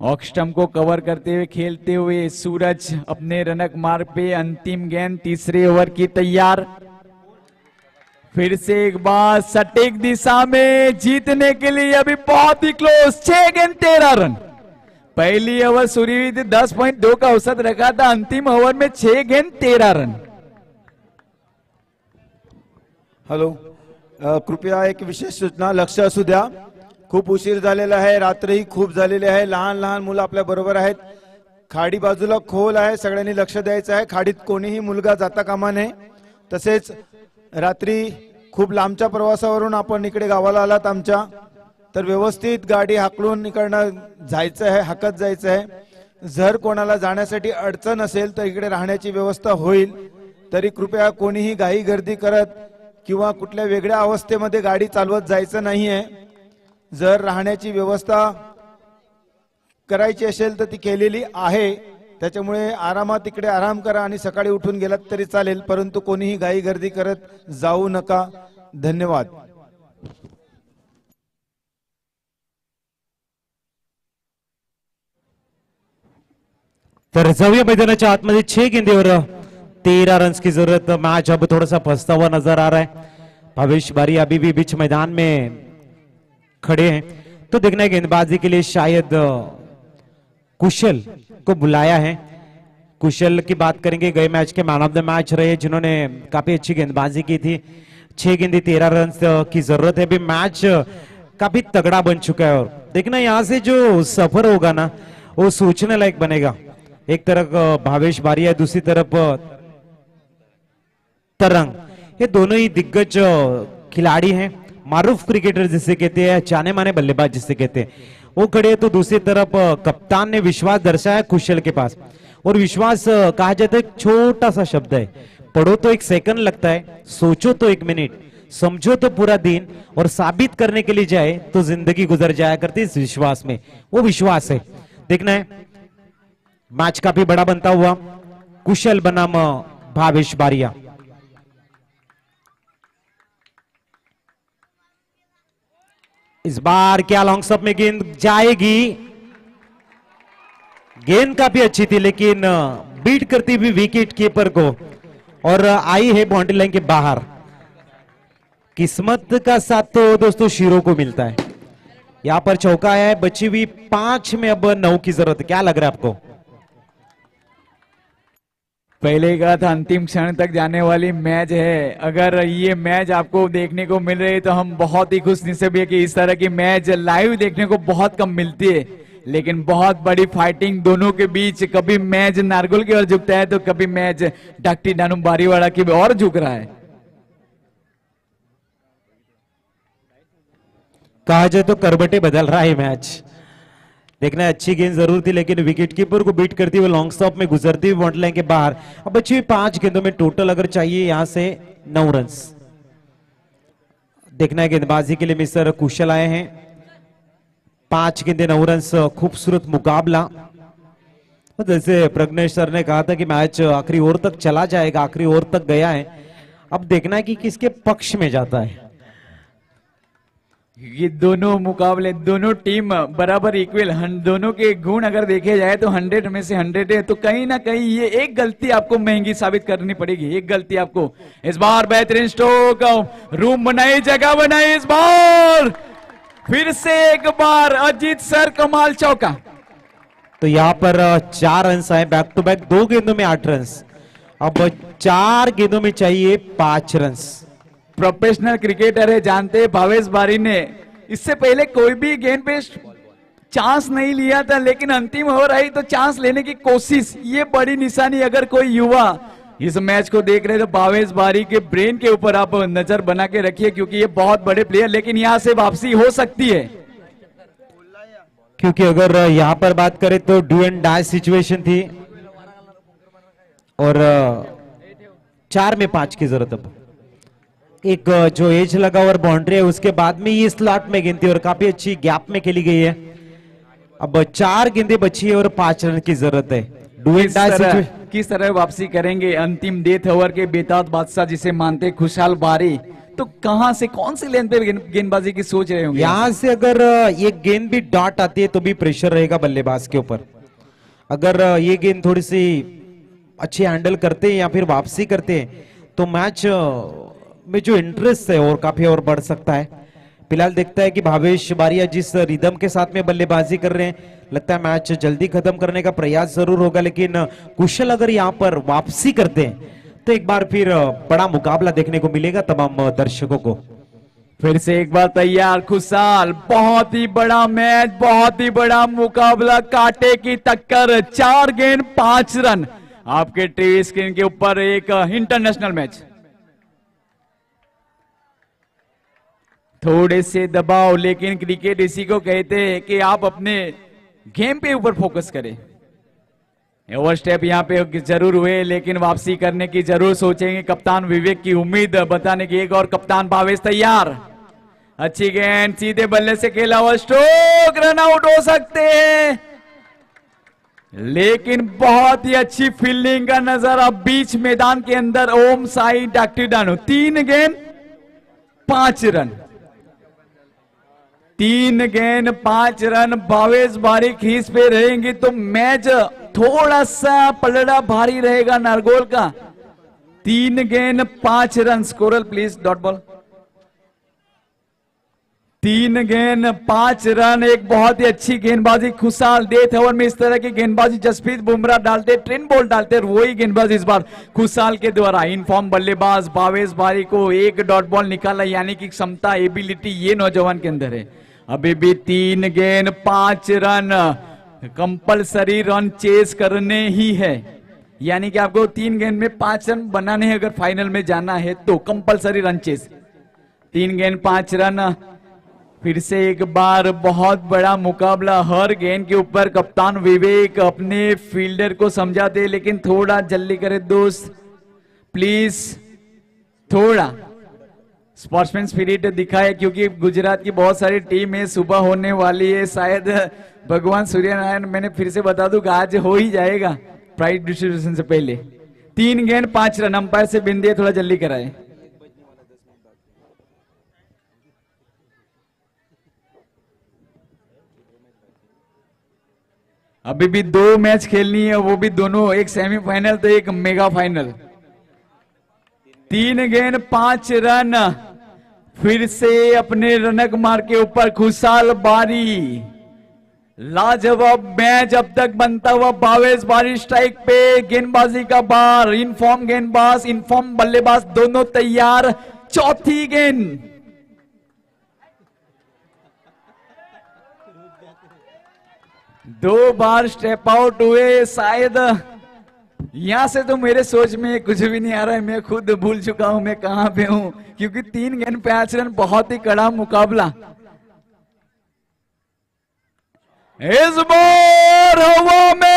ऑक्स्टम को कवर करते हुए खेलते हुए सूरज अपने रनक मार्ग पे। अंतिम गेंद तीसरे ओवर की तैयार, फिर से एक बार सटीक दिशा में जीतने के लिए अभी बहुत ही क्लोज। 6 गेंद 13 रन, पहली ओवर शुरू हुई थी 10.2 का औसत रखा था, अंतिम ओवर में 6 गेंद 13 रन। हॅलो, कृपया एक विशेष सूचना, लक्ष असू द्या, खूप उशीर झालेला आहे, रात्रही खूप झालेली आहे, लहान लहान मुलं आपल्या बरोबर आहेत, खाडी बाजूला खोल आहे, सगळ्यांनी लक्ष द्यायचं आहे, खाडीत कोणीही मुलगा जाता कामा नये। तसेच रात्री खूप लांबच्या प्रवासावरून आपण इकडे गावाला आलात आमच्या, तर व्यवस्थित गाडी हाकलून इकडनं जायचं आहे, हाकत जायचं आहे। जर कोणाला जाण्यासाठी अडचण असेल तर इकडे राहण्याची व्यवस्था होईल, तरी कृपया कोणीही घाई गर्दी करत किंवा कुठल्या वेगळ्या अवस्थेमध्ये गाडी चालवत जायचं नाहीये। जर राहण्याची व्यवस्था करायची असेल तर ती केलेली आहे, त्याच्यामुळे आरामात इकडे आराम करा आणि सकाळी उठून गेलात तरी चालेल, परंतु कोणीही घाई गर्दी करत जाऊ नका। धन्यवाद। तर जाऊया मैदानाच्या आतमध्ये। 6 गेंदेवर 13 रन की जरूरत। मैच अब थोड़ा सा फंसता हुआ नजर आ रहा है। भावेश बारी अभी भी बीच मैदान में खड़े हैं, तो देखना है गेंदबाजी के लिए शायद कुशल को बुलाया है। कुशल की बात करेंगे, गए मैच के मैन ऑफ द मैच रहे, जिन्होंने काफी अच्छी गेंदबाजी की थी। 6 गेंदे 13 रन की जरूरत है। अभी मैच काफी तगड़ा बन चुका है और देखना यहाँ से जो सफर होगा ना वो सोचने लायक बनेगा। एक तरफ भावेश बारी है, दूसरी तरफ तरंग, ये दोनों ही दिग्गज खिलाड़ी हैं, मारूफ क्रिकेटर जिसे कहते हैं, जाने माने बल्लेबाज जिसे कहते हैं, वो खड़े। तो दूसरी तरफ कप्तान ने विश्वास दर्शाया कुशल के पास, और विश्वास कहा जाता है एक छोटा सा शब्द है, पढ़ो तो 1 सेकंड लगता है, सोचो तो 1 मिनट, समझो तो पूरा दिन, और साबित करने के लिए जाए तो जिंदगी गुजर जाया करती इस विश्वास में। वो विश्वास है। देखना है मैच काफी बड़ा बनता हुआ। कुशल बनाम भावेश बारिया। इस बार क्या लॉन्ग स्टॉप में गेंद जाएगी? गेंद काफी अच्छी थी, लेकिन बीट करती हुई विकेट कीपर को, और आई है बाउंड्री लाइन के बाहर। किस्मत का साथ तो दोस्तों शीरो को मिलता है। यहां पर चौका है, बची हुई 5 में अब 9 की जरूरत है। क्या लग रहा है आपको? पहले कहा था अंतिम क्षण तक जाने वाली मैच है। अगर ये मैच आपको देखने को मिल रही है तो हम बहुत ही खुश नसीब है कि इस तरह की मैच लाइव देखने को बहुत कम मिलती है। लेकिन बहुत बड़ी फाइटिंग दोनों के बीच, कभी मैच नारगोल की ओर झुकता है तो कभी मैच डॉक्टर डानू बारीवाड़ा की ओर झुक रहा है। कहा जाए तो करबटे बदल रहा है मैच। देखना है, अच्छी गेंद जरूर थी लेकिन विकेट कीपर को बीट करती हुए लॉन्ग स्टॉप में गुजरती हुई बॉन्ड लाइन के बाहर। अब बची हुई 5 गेंदों में टोटल अगर चाहिए यहां से 9 रन्स। देखना है, गेंदबाजी के लिए मिस्टर कुशल आए हैं। 5 गेंदे 9 रन्स, खूबसूरत मुकाबला। जैसे प्रज्ञेश सर ने कहा था कि मैच आखिरी ओवर तक चला जाएगा, आखिरी ओवर तक गया है। अब देखना है कि किसके पक्ष में जाता है। ये दोनों मुकाबले, दोनों टीम बराबर इक्वल, दोनों के गुण अगर देखे जाए तो 100 में से 100 है। तो कहीं ना कहीं ये एक गलती आपको महंगी साबित करनी पड़ेगी। एक गलती आपको इस बार बेहतरीन स्ट्रोक, रूम बनाई, जगह बनाई, इस बार फिर से एक बार अजीत सर कमाल चौका। तो यहां पर 4 रन्स आए बैक टू बैक, 2 गेंदों में 8 रन्स। अब 4 गेंदों में चाहिए 5 रन्स। प्रोफेशनल क्रिकेटर है, जानते हैं भावेश बारी ने इससे पहले कोई भी गेंद पे चांस नहीं लिया था, लेकिन अंतिम हो रही तो चांस लेने की कोशिश, ये बड़ी निशानी। अगर कोई युवा इस मैच को देख रहे तो भावेश बारी के ब्रेन के ऊपर आप नजर बना के रखिए, क्योंकि ये बहुत बड़े प्लेयर, लेकिन यहां से वापसी हो सकती है। क्योंकि अगर यहां पर बात करें तो डू एंड डाई सिचुएशन थी और 4 में 5 की जरूरत। अब एक जो एज लगा और बाउंड्री है उसके बाद में ये स्लॉट में गेंद थी और काफी अच्छी गैप में खेली गई है। अब 4 गेंदें बची है और 5 रन की जरूरत है। डू एंड डाई सिचुएशन किस तरह वापसी करेंगे अंतिम डेथ ओवर के बेताज बादशाह जिसे मानते खुशहाल बारी, तो कहां से, कौन सी लेंथ पे गेंदबाजी की सोच रहे होंगे? यहां से अगर ये गेंद भी डॉट आती है तो भी प्रेशर रहेगा बल्लेबाज के ऊपर। अगर ये गेंद थोड़ी सी अच्छी हैंडल करते हैं या फिर वापसी करते हैं तो मैच में जो इंटरेस्ट है और काफी और बढ़ सकता है। फिलहाल देखता है कि भावेश बारिया जिस रिदम के साथ में बल्लेबाजी कर रहे हैं, लगता है मैच जल्दी खत्म करने का प्रयास जरूर होगा। लेकिन कुशल अगर यहां पर वापसी करते हैं तो एक बार फिर बड़ा मुकाबला देखने को मिलेगा तमाम दर्शकों को। फिर से एक बार तैयार खुशहाल, बहुत ही बड़ा मैच, बहुत ही बड़ा मुकाबला, कांटे की टक्कर, 4 गेंद 5 रन आपके टीवी स्क्रीन के ऊपर। एक इंटरनेशनल मैच, थोड़े से दबाव, लेकिन क्रिकेट इसी को कहते हैं कि आप अपने गेम पे ऊपर फोकस करें। ओवर स्टेप यहाँ पे जरूर हुए, लेकिन वापसी करने की जरूर सोचेंगे कप्तान विवेक की उम्मीद बताने की। एक और कप्तान भावेश तैयार, अच्छी गेंद, सीधे बल्ले से खेला हुआ स्ट्रोक, रन आउट हो सकते हैं, लेकिन बहुत ही अच्छी फील्डिंग का नजारा बीच मैदान के अंदर। ओम साई डॉक्टर डानू, 3 गेंद 5 रन, 3 गेंद 5 रन। भावेश बारी क्रीज पे रहेंगे तो मैच थोड़ा सा पलड़ा भारी रहेगा नारगोल का। 3 गेंद 5 रन, स्कोरल प्लीज डॉट बॉल। 3 गेंद 5 रन, एक बहुत ही अच्छी गेंदबाजी खुशहाल। डेथ ओवर में इस तरह की गेंदबाजी जसप्रीत बुमराह डालते, ट्रेन बॉल डालते, वही गेंदबाजी इस बार खुशहाल के द्वारा। इनफॉर्म बल्लेबाज भावेश बारी को 1 डॉट बॉल निकाला, यानी कि क्षमता, एबिलिटी ये नौजवान के अंदर है। अभी भी 3 गेंद 5 रन, कंपलसरी रन चेस करने ही है, यानी कि आपको 3 गेंद में 5 रन बनाने हैं अगर फाइनल में जाना है तो कंपलसरी रन चेस। 3 गेंद 5 रन। फिर से एक बार बहुत बड़ा मुकाबला, हर गेंद के ऊपर कप्तान विवेक अपने फील्डर को समझाते, लेकिन थोड़ा जल्दी करे दोस्त प्लीज, थोड़ा स्पोर्ट्समैन स्पिरिट दिखाए, क्योंकि गुजरात की बहुत सारी टीम है, सुबह होने वाली है। शायद भगवान सूर्यनारायण, मैंने फिर से बता दूं कि आज हो ही जाएगा प्राइज डिस्ट्रीब्यूशन से पहले। 3 गेंद 5 रन, अंपायर से बिंदे थोड़ा जल्दी कराए। अभी भी 2 मैच खेलनी है, वो भी दोनों, एक सेमीफाइनल तो एक मेगा फाइनल। 3 गेंद 5 रन, फिर से अपने रनक मार के ऊपर खुशहाल बारी। लाजवाब मैच अब तक बनता हुआ 22 बारी स्ट्राइक पे गेंदबाजी का बार। इनफॉर्म गेंदबाज इनफॉर्म बल्लेबाज दोनों तैयार। चौथी गेंद 2 बार स्टेप आउट हुए। शायद यहां से तो मेरे सोच में कुछ भी नहीं आ रहा है, मैं खुद भूल चुका हूं मैं कहां पे हूं, क्योंकि 3 गेंद पे 5 रन, बहुत ही कड़ा मुकाबला। इस बार हवा में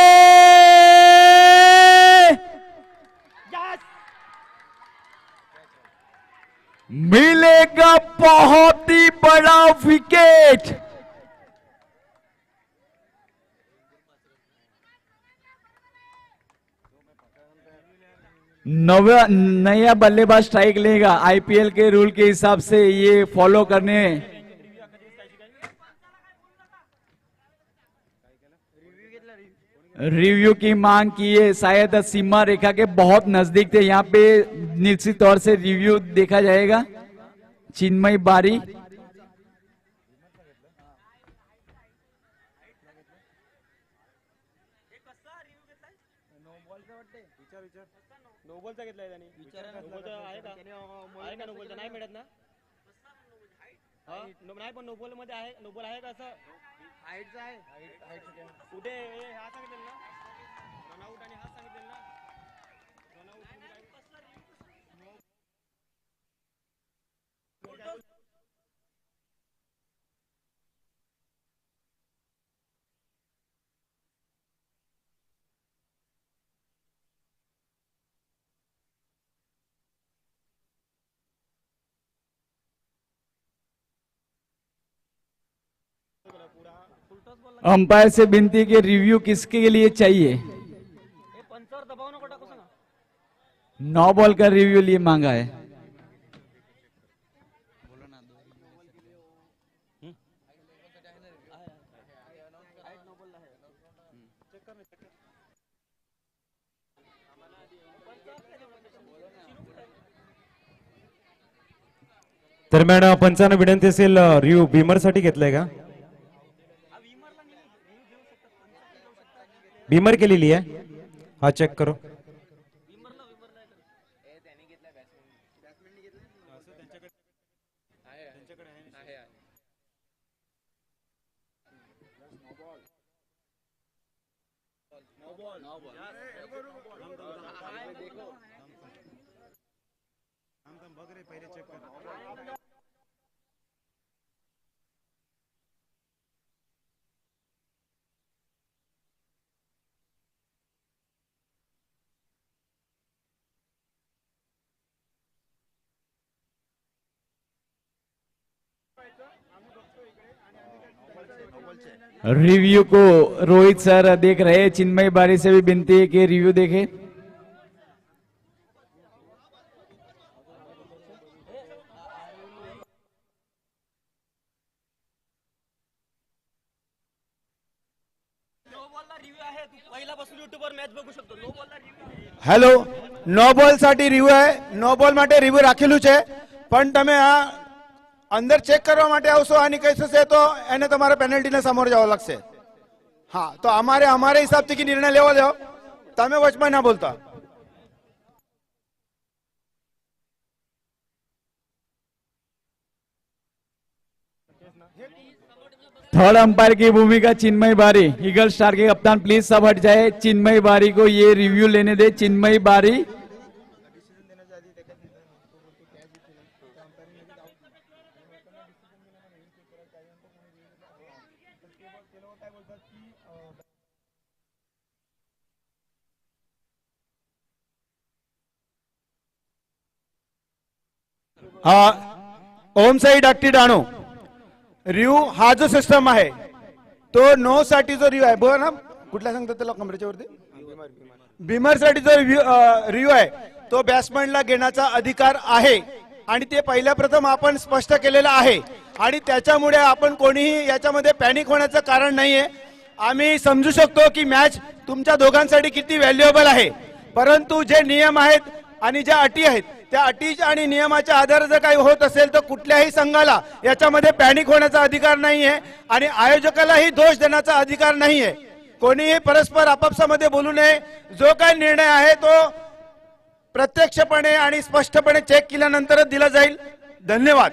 मिलेगा बहुत ही बड़ा विकेट। नया बल्लेबाज स्ट्राइक लेगा। आईपीएल के रूल के हिसाब से ये फॉलो करने रिव्यू की मांग की है। शायद सीमा रेखा के बहुत नजदीक थे, यहाँ पे निश्चित तौर से रिव्यू देखा जाएगा। चिन्मय बारी नाही पण नो बॉल मध्ये आहे, नो बॉल आहे का असं हाईटचं आहे, कुठे हा सांगितलं ना रन आउट आणि हा सांगितलं ना रन आउट। अंपायर से विनती कि रिव्यू किसके लिए चाहिए। पंचावर दबाव नको टाकू सांगा। 9 बॉल का रिव्यू लिए मांगा है। दरम्यान पंचांना विनंती असेल रिव्यू बीमर साठी घेतलाय का? बीमर केलेली आहे, हा चेक करो। रिव्यू को रोहित सर देख रहे हैं। चिन्मय बारी से भी विनती है कि रिव्यू देखे। હેલો, નો બોલ साठी रिव्यू है, नो बॉल માટે रिव्यू રાખેલું છે, પણ તમે આ અંદર ચેક કરવા માટે આવશો આની કઈ થશે તો એને તમારે પેનલ્ટીને સામોરે જવા લાગશે। હા, તો અમારે હિસાબથી કે નિર્ણય લેવો દો, તમે વચમાં ના બોલતા। थर्ड अंपायर की भूमिका चिन्मय बारी। ईगल स्टार के कप्तान प्लीज सब हट जाए, चिन्मय बारी को ये रिव्यू लेने दे। चिन्मय बारी ओम साई डाकटी डाणो रिव्यू हा जो सिस्टम आहे तो नो साठी जो रिव्यू आहे बघा ना, कुठला सांगतात त्याला कमरेच्या वरती, बिमर साठी जो रिव्यू आहे तो बॅट्समॅनला घेण्याचा अधिकार आहे आणि ते पहिल्या प्रथम आपण स्पष्ट केलेलं आहे आणि त्याच्यामुळे आपण कोणीही याच्यामध्ये पॅनिक होण्याचं कारण नाहीये। आम्ही समजू शकतो की मॅच तुमच्या दोघांसाठी किती व्हॅल्युएबल आहे, परंतु जे नियम आहेत आणि ज्या अटी आहेत त्या अटी आणि नियमाच्या आधारे जर काही होत असेल तर कुठल्याही संघाला याच्यामध्ये पॅनिक होण्याचा अधिकार नाहीये आणि आयोजकालाही दोष देण्याचा अधिकार नाहीये. कोणीही परस्पर आपापसामध्ये बोलू नये. जो काही निर्णय आहे तो प्रत्यक्षपणे आणि स्पष्टपणे चेक केल्यानंतरच दिला जाईल. धन्यवाद.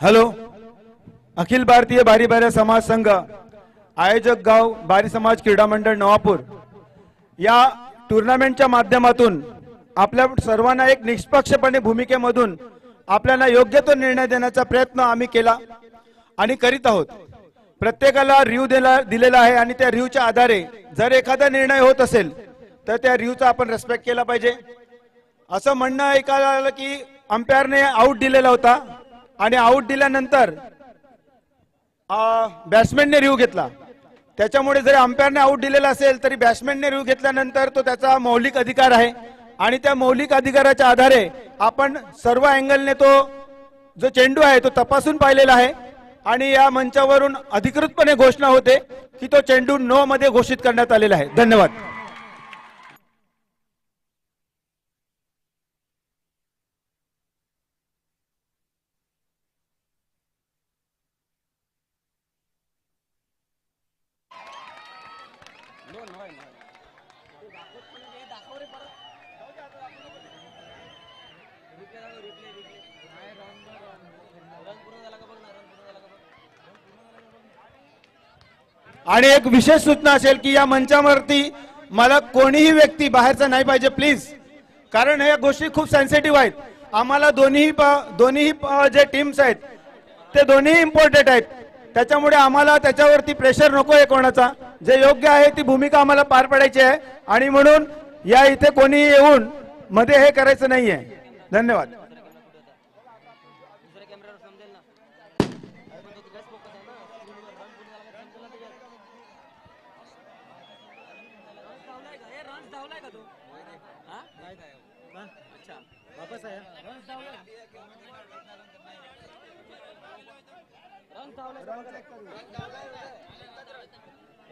हॅलो. अखिल भारतीय बारी बाऱ्या समाज संघ आयोजक गाव बारी समाज क्रीडा मंडळ नवापूर या टुर्नामेंटच्या माध्यमातून आपल्या सर्वांना एक निष्पक्षपणे भूमिकेमधून आपल्याला योग्य तो निर्णय देण्याचा प्रयत्न आम्ही केला आणि करीत आहोत. प्रत्येकाला रिव्ह्यू दिलेला आहे आणि त्या रिव्ह्यूच्या आधारे जर एखादा निर्णय होत असेल तर त्या रिव्ह्यूचा आपण रेस्पेक्ट केला पाहिजे. असं म्हणणं ऐकायला आलं की अंपायरने आउट दिलेला होता आणि आउट दिल्यानंतर बॅट्समॅनने रिव्ह्यू घेतला. त्याच्यामुळे जरी अंपायरने आउट दिलेला असेल तरी बॅट्समॅनने रिव्ह्यू घेतल्यानंतर तो त्याचा मौलिक अधिकार आहे आणि त्या मौलिक अधिकाराच्या आधारे आपण सर्व अँगलने तो जो चेंडू आहे तो तपासून पाहिलेला आहे आणि या मंचावरून अधिकृतपणे घोषणा होते की तो चेंडू नो मध्ये घोषित करण्यात आलेला आहे. धन्यवाद. आणि एक विशेष सूचना असेल की या मंचावरती मला कोणीही व्यक्ती बाहेरचा नाही पाहिजे प्लीज, कारण या गोष्टी खूप सेन्सिटिव्ह आहेत. आम्हाला दोन्ही जे टीम्स आहेत ते दोन्ही इम्पॉर्टंट आहेत. त्याच्यामुळे आम्हाला त्याच्यावरती प्रेशर नको आहे कोणाचा. जे योग्य आहे ती भूमिका आम्हाला पार पाडायची आहे आणि म्हणून या इथे कोणी येऊन मध्ये हे करायचं नाहीये. धन्यवाद.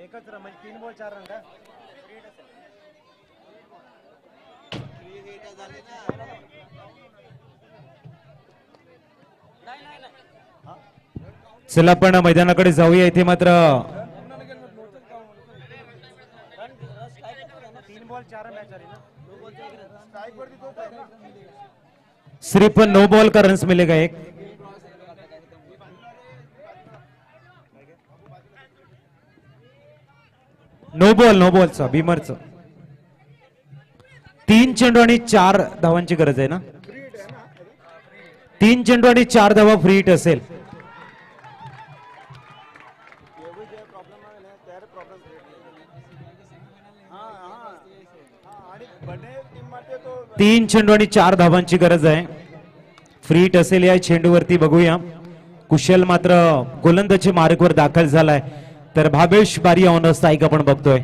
एकच रन म्हणजे 3 बॉल 4 रन का? चला आपण मैदानाकडे जाऊया. इथे मात्र 3 बॉल 4 रन मॅच झाली ना. सिर्फ 9 बॉल का रन्स मिलेगा एक. नो बॉलचा भीमरचं 3 चेंडू आणि 4 धावांची गरज आहे ना. 3 चेंडू आणि 4 धावा फ्री हिट असेल. तीन चेंडू आणि 4 धावांची गरज आहे. फ्रीट असेल या चेंडूवरती बघूया. कुशल मात्र गोलंदाजी मार्गवर दाखल झालाय, तर भावेश बारी ऑन स्ट्राईक आपण बघतोय.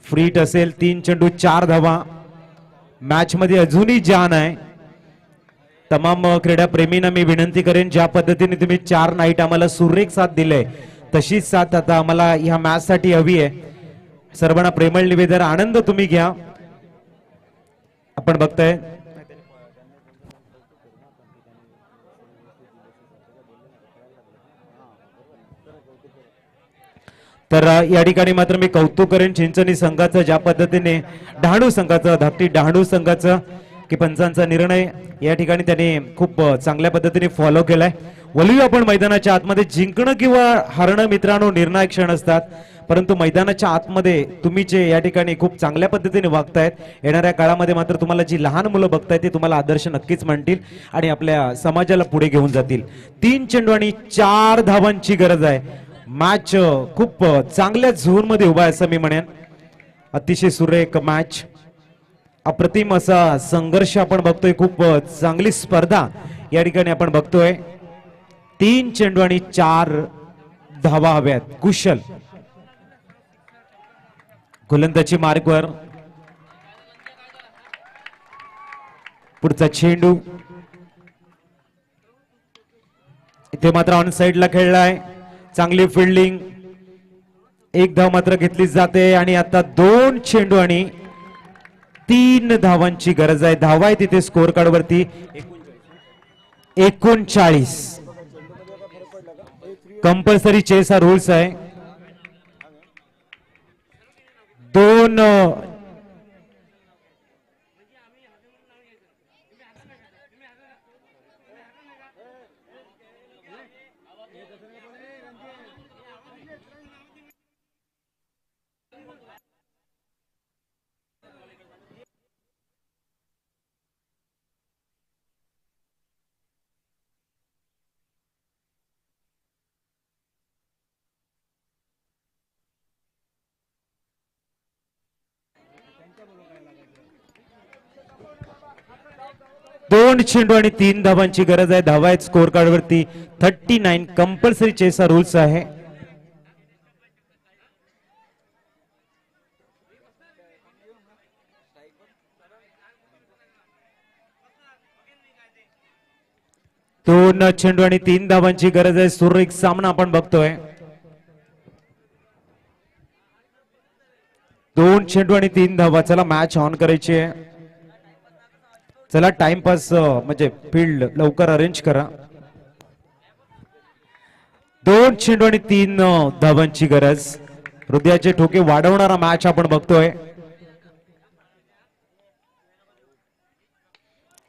फ्रीट असेल, 3 चेंडू 4 धावा. मॅच मध्ये अजूनही जान आहे. तमाम क्रीडा प्रेमींना मी विनंती करेन, ज्या पद्धतीने तुम्ही 4 नाईट आम्हाला सुरेख साथ दिले, तशीच साथ आता आम्हाला ह्या मॅच साठी हवी आहे. सर्वांना प्रेमळ निवेदन, आनंद तुम्ही घ्या. आपण बघताय तर या ठिकाणी मात्र मी कौतुक करेन चिंचणी संघाचं, ज्या पद्धतीने डहाणू संघाचं, धाकटी डहाणू संघाचं, की पंचांचा निर्णय या ठिकाणी त्यांनी खूप चांगल्या पद्धतीने फॉलो केलाय. वळूया आपण मैदानाच्या आतमध्ये. जिंकणं किंवा हारणं मित्रांनो निर्णायक क्षण असतात, परंतु मैदानाच्या आतमध्ये तुम्ही जे या ठिकाणी खूप चांगल्या पद्धतीने वागतायत, येणाऱ्या काळामध्ये मात्र तुम्हाला जी लहान मुलं बघतायत ते तुम्हाला आदर्श नक्कीच म्हणतील आणि आपल्या समाजाला पुढे घेऊन जातील. 3 चेंडू आणि 4 धावांची गरज आहे. मॅच खूप चांगल्या झोन मध्ये उभा आहे असं मी म्हणेन. अतिशय सुरेख मॅच, अप्रतिम असा संघर्ष आपण बघतोय. खूप चांगली स्पर्धा या ठिकाणी आपण बघतोय. 3 चेंडू आणि 4 धावा हव्यात. कुशल गोलंदाजी मार्गवर. पुढचा चेंडू इथे मात्र ऑन साइडला खेळलाय. चांगली फिल्डिंग. 1 धाव मात्र घेतली जाते आणि आता 2 चेंडू आणि 3 धावांची गरज आहे. धावा आहे तिथे स्कोर कार्ड वरती 39. कंपल्सरी चेस हा रूल्स आहे. 2 चेंडू आणि 3 धावांची गरज आहे. धावा आहेत स्कोर कार्ड वरती 39. कंपल्सरी चेस हा रूल्स आहे. दोन चेंडू आणि 3 धावांची गरज आहे. सुरेख सामना आपण बघतोय. 2 चेंडू आणि 3 धावा. चला मॅच ऑन करायची आहे. चला टाइमपास म्हणजे फील्ड लवकर अरेंज करा. 2 चेंडू आणि 3 धावांची गरज. हृदयाचे ठोके वाढवणारा मॅच आपण बघतोय.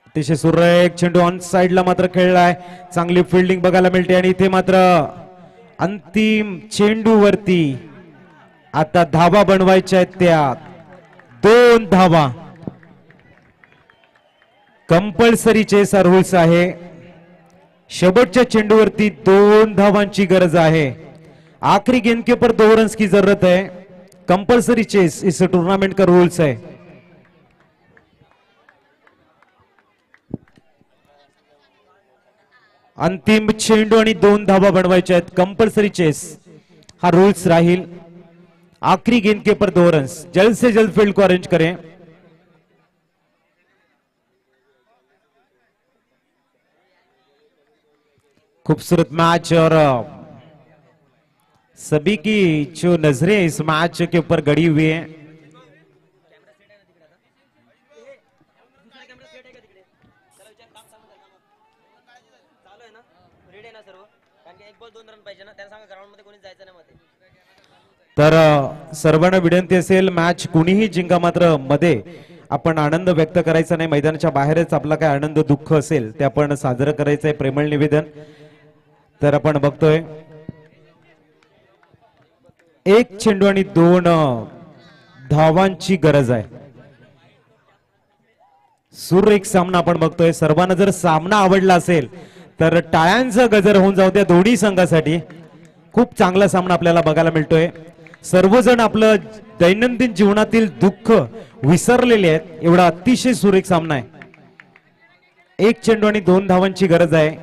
अतिशय सुरेख चेंडू ऑन साइडला मात्र खेळलाय. चांगली फिल्डिंग बघायला मिळते आणि इथे मात्र अंतिम चेंडू वरती आता धावा बनवायच्या आहेत. त्या 2 धावा. कंपल्सरी चेस रूल्स आहे. शेवटच्या चेंडूवरती 2 धावांची गरज आहे. आखरी गेंद के ऊपर 2 रन्स की जरूरत है. कंपल्सरी चेस इस टूर्नामेंट का रूल्स है. अंतिम चेंडू आणि 2 धावा बनवायच्या आहेत. कंपल्सरी चेस हा रूल्स राहील. आखरी गेंद के ऊपर 2 रन्स. जल्द से जल्द फील्ड को अरेंज करें. खूबसूरत मैच और सभी की जो नजरें इस मैच के ऊपर गड़ी हुई हैं. तर सर्वांना विनंती असेल, मॅच कुणीही जिंका, मात्र मध्ये आपण आनंद व्यक्त करायचा नाही. मैदानाच्या बाहेरच आपला काय आनंद दुःख असेल ते आपण साजरं करायचंय. प्रेमळ निवेदन. तर आपण बघतोय 1 चेंडू आणि 2 धावांची गरज आहे. सुरेख सामना आपण बघतोय. सर्वांना जर सामना आवडला असेल तर टाळ्यांचा गजर होऊन जाऊ त्या दोन्ही संघासाठी. खूप चांगला सामना आपल्याला बघायला मिळतोय. सर्वजण आपलं दैनंदिन जीवनातील दुःख विसरलेले आहेत. एवढा अतिशय सुरेख सामना आहे. एक चेंडू आणि 2 धावांची गरज आहे.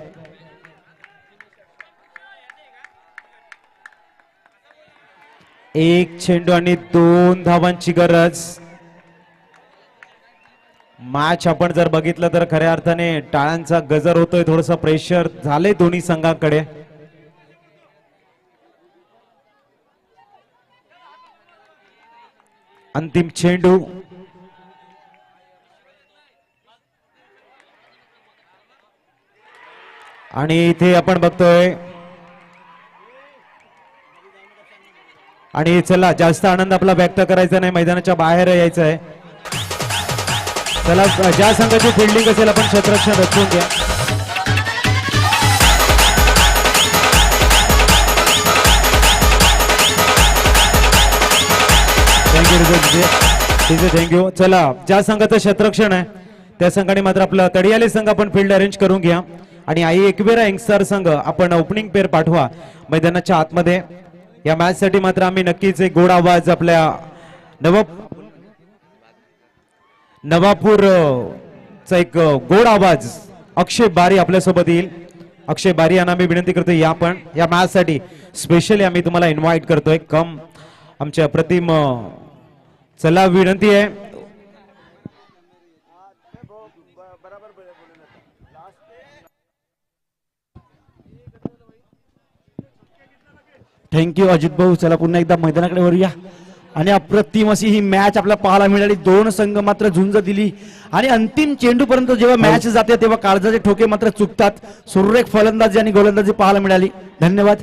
एक चेंडू आणि 2 धावांची गरज. मॅच आपण जर बघितलं तर खऱ्या अर्थाने टाळ्यांचा गजर होतोय. थोडस प्रेशर झाले दोन्ही संघाकडे. अंतिम चेंडू. आणि इथे आपण बघतोय आणि चला जास्त आनंद आपला व्यक्त करायचा नाही. मैदानाच्या बाहेर यायचं आहे. चला ज्या संघाची फिल्डिंग असेल आपण क्षेत्ररक्षण रचून घ्या. थँक्यू. चला ज्या संघाचं क्षेत्ररक्षण आहे त्या संघाने मात्र आपलं तडियाले संघ आपण फील्ड अरेंज करून घ्या. आणि आई एकवेरा यंगस्टार संघ आपण ओपनिंग पेअर पाठवा मैदानाच्या आतमध्ये. या मॅच साठी मात्र आम्ही नक्कीच एक गोड आवाज आपल्या नवापूर चा एक गोड आवाज अक्षय बारी आपल्यासोबत येईल. अक्षय बारी यांना मी विनंती करतोय या पण या मॅच साठी स्पेशली आम्ही तुम्हाला इन्व्हाइट करतोय. कम आमच्या प्रतिम. चला विनंती आहे. थँक्यू अजित भाऊ. चला पुन्हा एकदा मैदानाकडे वळूया. आणि अप्रतिम अशी ही मॅच आपल्याला पाहायला मिळाली. 2 संघ मात्र झुंज दिली आणि अंतिम चेंडूपर्यंत जेव्हा मॅच जाते तेव्हा काळजाचे ठोके मात्र चुकतात. सुरेख फलंदाजी आणि गोलंदाजी पाहायला मिळाली. धन्यवाद.